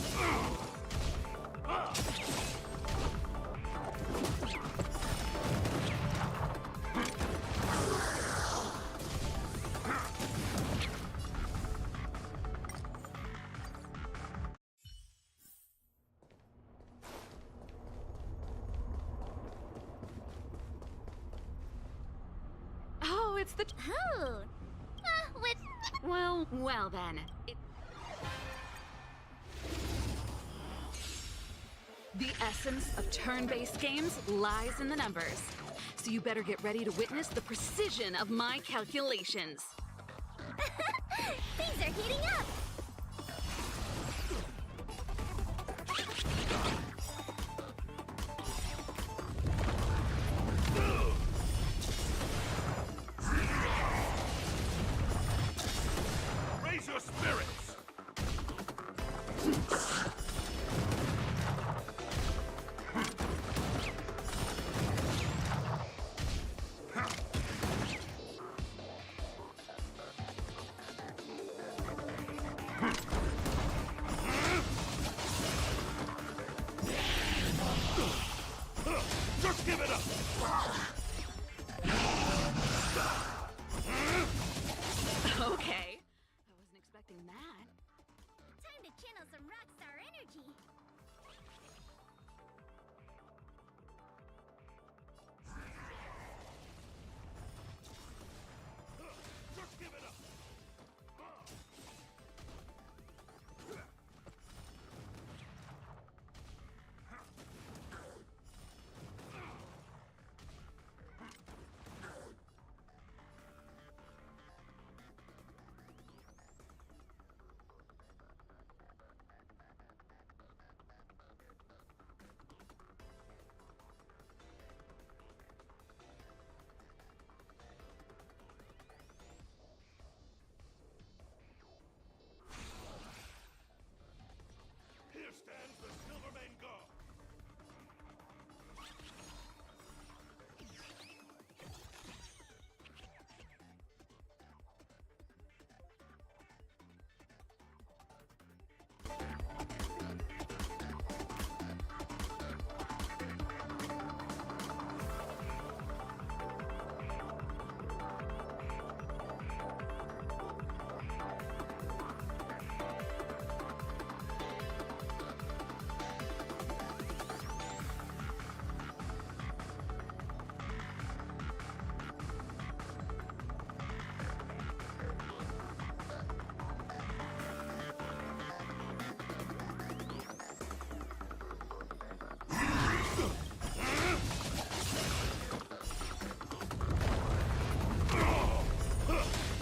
Speaker 10: Oh, it's the...
Speaker 13: Oh.
Speaker 1: With
Speaker 10: Well then. The essence of turn-based games lies in the numbers. So you better get ready to witness the precision of my calculations.
Speaker 13: Things are heating up.
Speaker 11: Raise your spirits! Just give it up!
Speaker 10: Okay. I wasn't expecting that.
Speaker 13: Time to channel some rockstar energy.
Speaker 11: Just give it up! Here stands the Silvermane Guard.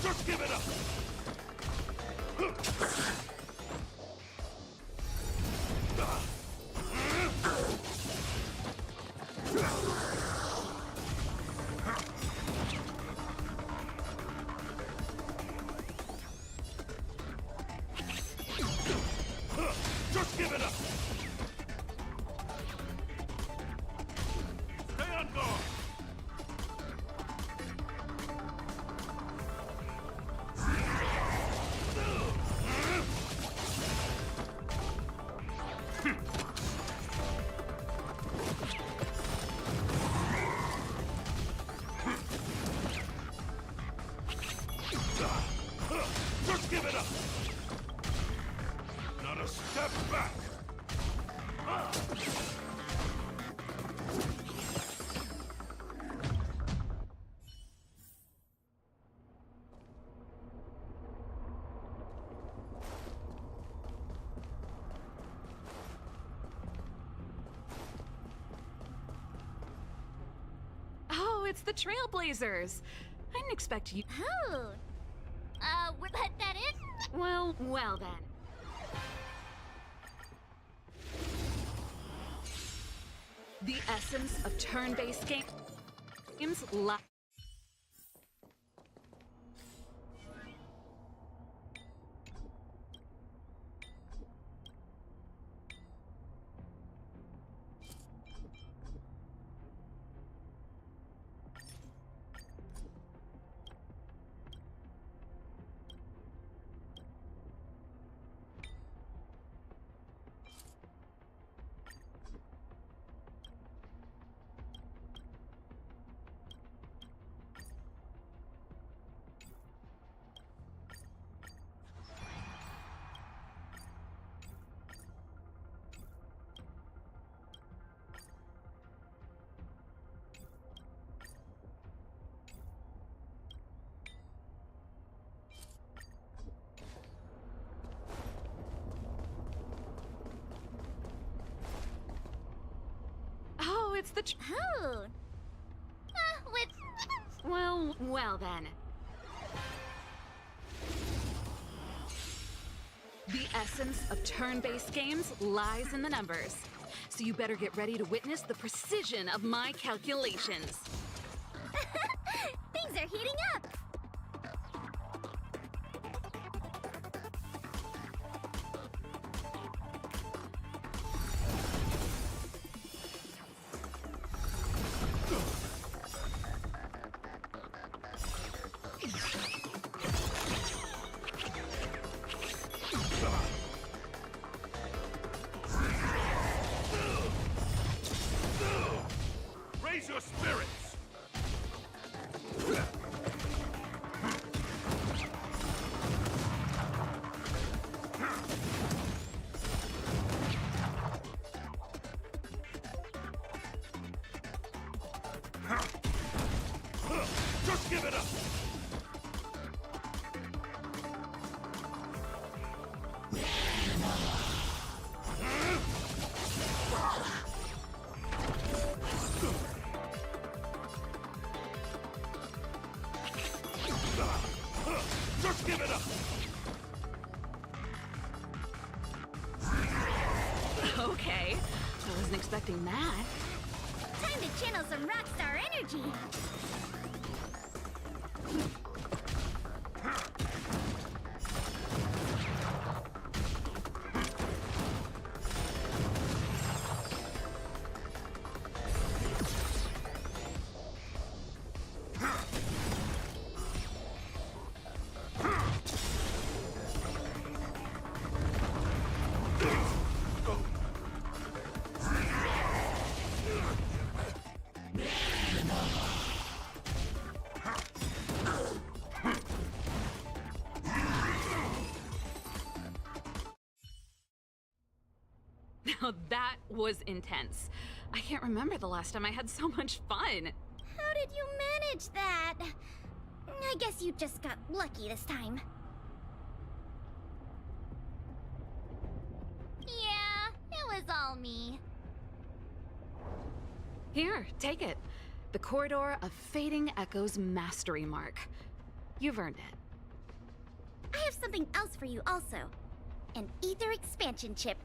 Speaker 11: Just give it up! Just give it up! Stay on guard! Just give it up! Not a step back!
Speaker 10: Oh, it's the Trailblazers. I didn't expect you...
Speaker 13: Oh. Was that it?
Speaker 10: Well then. The essence of turn-based games lies... That's the
Speaker 13: Oh.
Speaker 10: Well then. The essence of turn-based games lies in the numbers. So you better get ready to witness the precision of my calculations.
Speaker 13: Things are heating up.
Speaker 11: Raise your spirits! Just give it up! Just give it up!
Speaker 10: Okay, I wasn't expecting that.
Speaker 13: Time to channel some rockstar energy.
Speaker 10: Now that was intense. I can't remember the last time I had so much fun.
Speaker 13: How did you manage that? I guess you just got lucky this time.
Speaker 1: Yeah, it was all me.
Speaker 10: Here, take it. The Corridor of Fading Echoes Mastery Mark. You've earned it.
Speaker 13: I have something else for you also. An Aether expansion chip.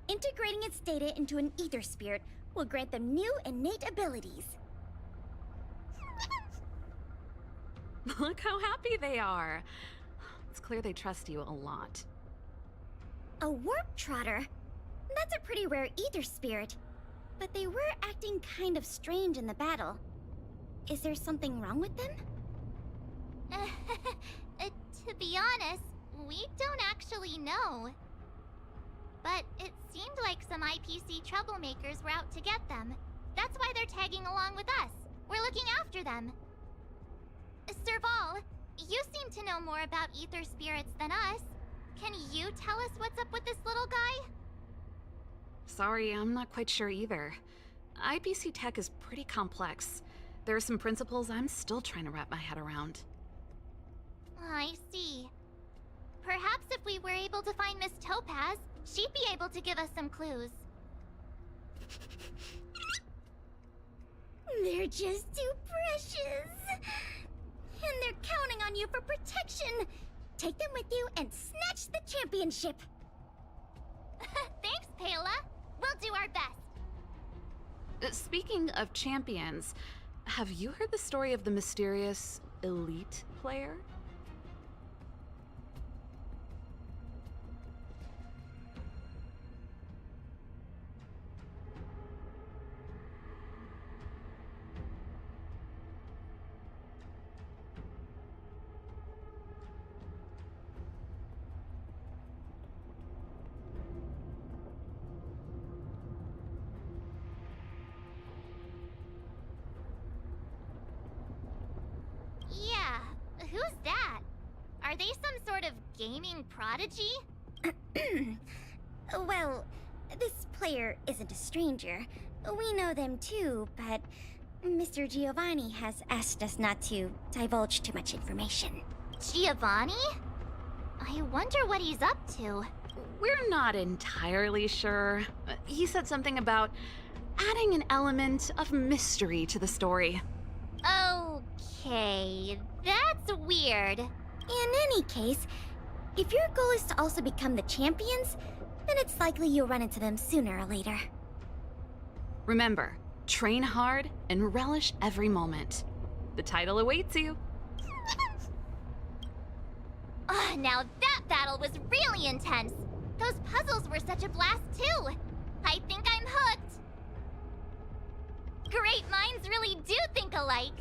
Speaker 13: Integrating its data into an Aether spirit will grant them new innate abilities.
Speaker 10: Look how happy they are. It's clear they trust you a lot.
Speaker 13: A warp trotter? That's a pretty rare Aether spirit. But they were acting kind of strange in the battle. Is there something wrong with them?
Speaker 1: To be honest, we don't actually know. But it seemed like some IPC troublemakers were out to get them. That's why they're tagging along with us. We're looking after them. Serval, you seem to know more about Aether spirits than us. Can you tell us what's up with this little guy?
Speaker 10: Sorry, I'm not quite sure either. IPC tech is pretty complex. There are some principles I'm still trying to wrap my head around.
Speaker 1: I see. Perhaps if we were able to find Miss Topaz, she'd be able to give us some clues.
Speaker 13: They're just too precious. And they're counting on you for protection. Take them with you and snatch the championship.
Speaker 1: Thanks, Pela. We'll do our best.
Speaker 10: Speaking of champions, have you heard the story of the mysterious elite player?
Speaker 1: Yeah, who's that? Are they some sort of gaming prodigy?
Speaker 13: Well, this player isn't a stranger. We know them too, but Mr. Giovanni has asked us not to divulge too much information.
Speaker 1: Giovanni? I wonder what he's up to.
Speaker 10: We're not entirely sure. He said something about adding an element of mystery to the story.
Speaker 1: Okay, that's weird.
Speaker 13: In any case, if your goal is to also become the champions, then it's likely you'll run into them sooner or later.
Speaker 10: Remember, train hard and relish every moment. The title awaits you.
Speaker 1: Now that battle was really intense. Those puzzles were such a blast too. I think I'm hooked. Great minds really do think alike.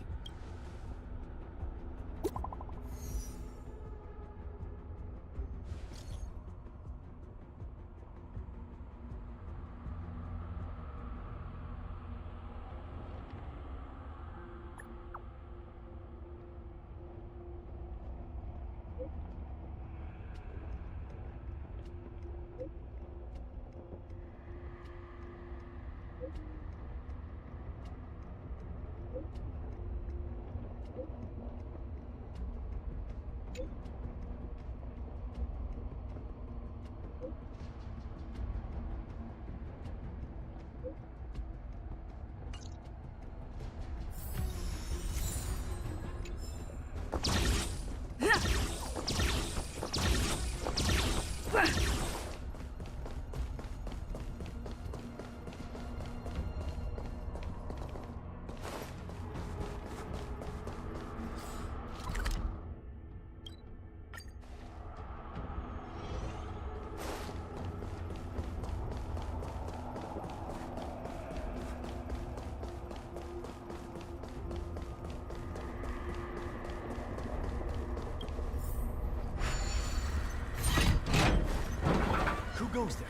Speaker 4: Who goes there?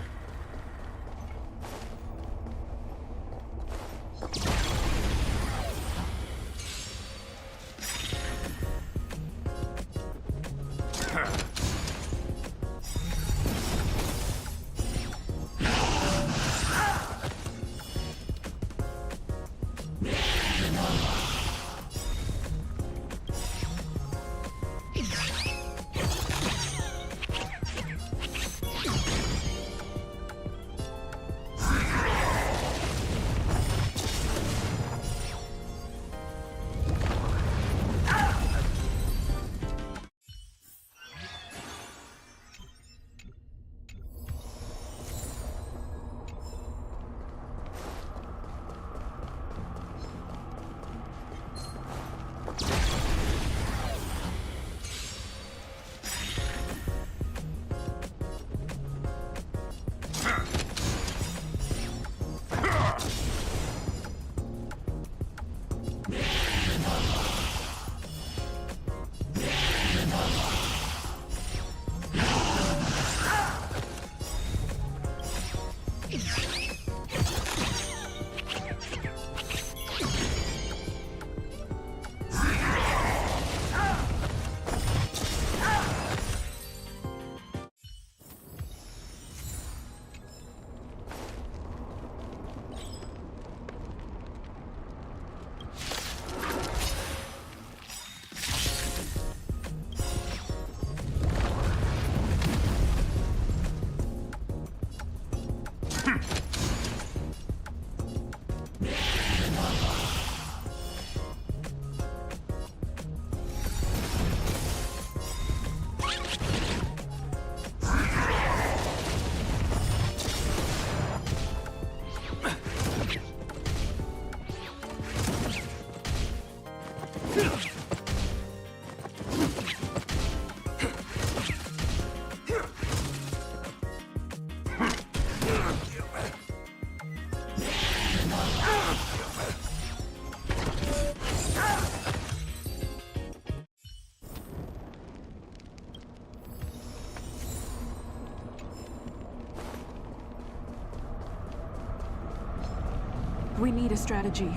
Speaker 9: We need a strategy.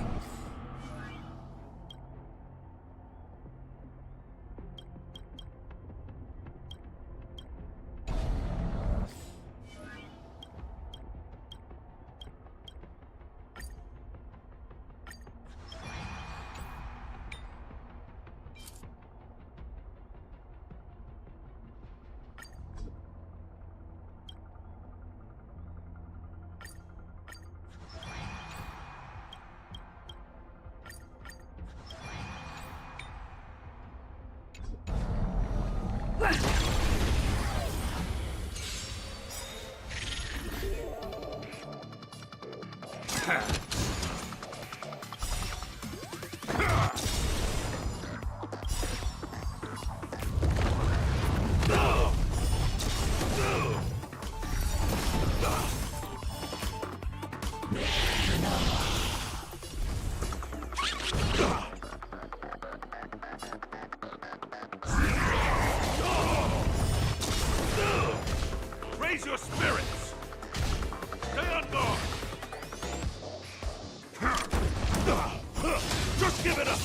Speaker 11: Raise your spirits! Stay on guard! Just give it up!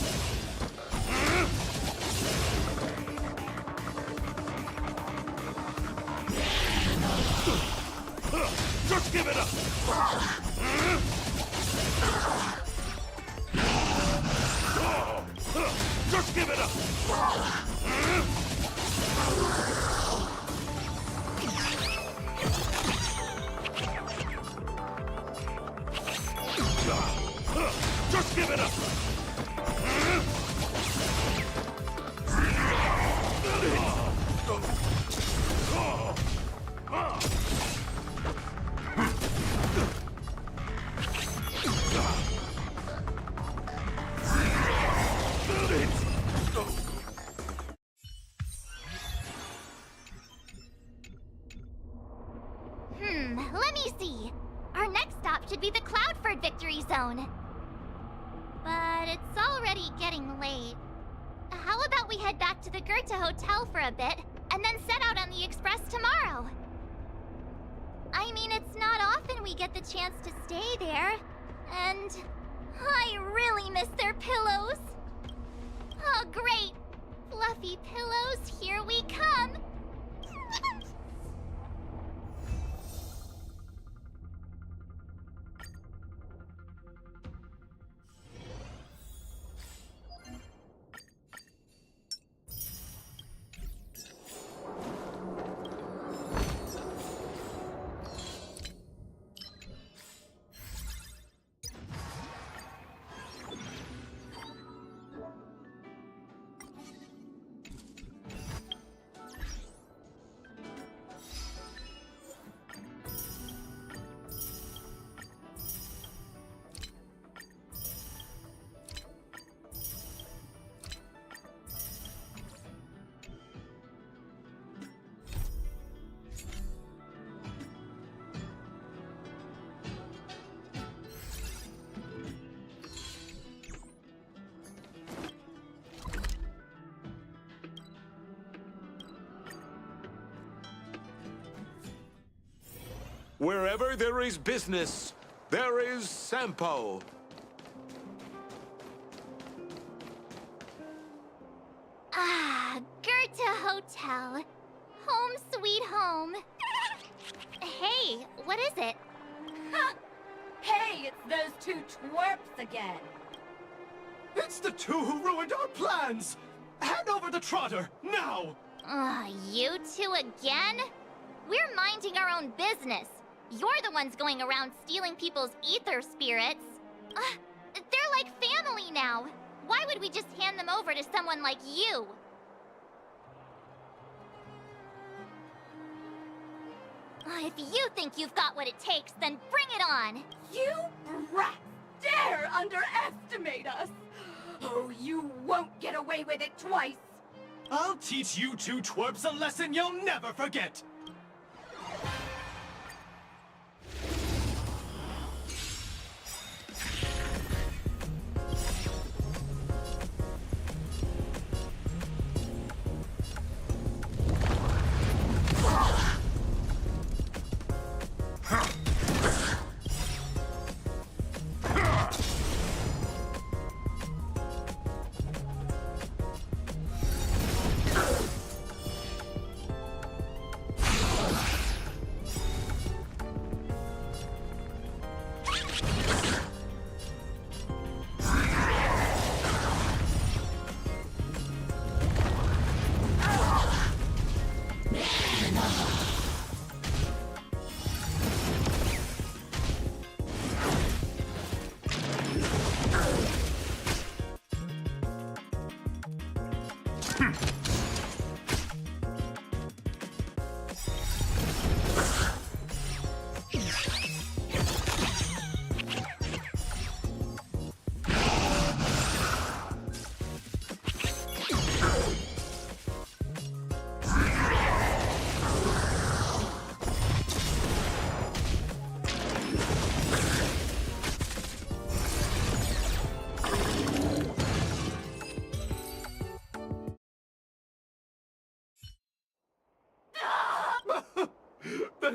Speaker 11: Just give it up! Just give it up! Just give it up!
Speaker 1: Let me see. Our next stop should be the Cloudford Victory Zone. But it's already getting late. How about we head back to the Goethe Hotel for a bit, and then set out on the Express tomorrow? I mean, it's not often we get the chance to stay there, and I really miss their pillows. Oh, great! Fluffy pillows, here we come!
Speaker 3: Wherever there is business, there is Sampo.
Speaker 1: Ah, Goethe Hotel. Home sweet home. Hey, what is it?
Speaker 7: Ha! Hey, it's those two twerps again.
Speaker 8: It's the two who ruined our plans! Hand over the trotter, now!
Speaker 1: You two again? We're minding our own business. You're the ones going around stealing people's ether spirits. They're like family now. Why would we just hand them over to someone like you? If you think you've got what it takes, then bring it on!
Speaker 7: You brats dare underestimate us! Oh, you won't get away with it twice!
Speaker 8: I'll teach you two twerps a lesson you'll never forget!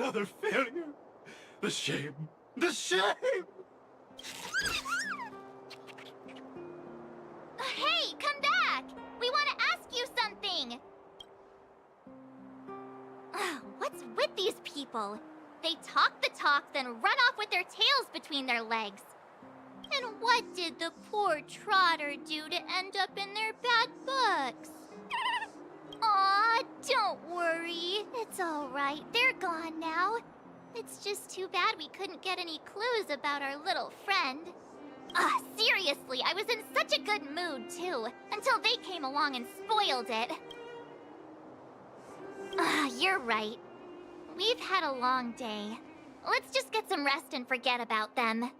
Speaker 8: Another failure. The shame. The shame!
Speaker 1: Hey, come back! We want to ask you something! What's with these people? They talk the talk, then run off with their tails between their legs. And what did the poor trotter do to end up in their bad books? Aw, don't worry. It's all right. They're gone now. It's just too bad we couldn't get any clues about our little friend. Seriously, I was in such a good mood, too, until they came along and spoiled it. You're right. We've had a long day. Let's just get some rest and forget about them.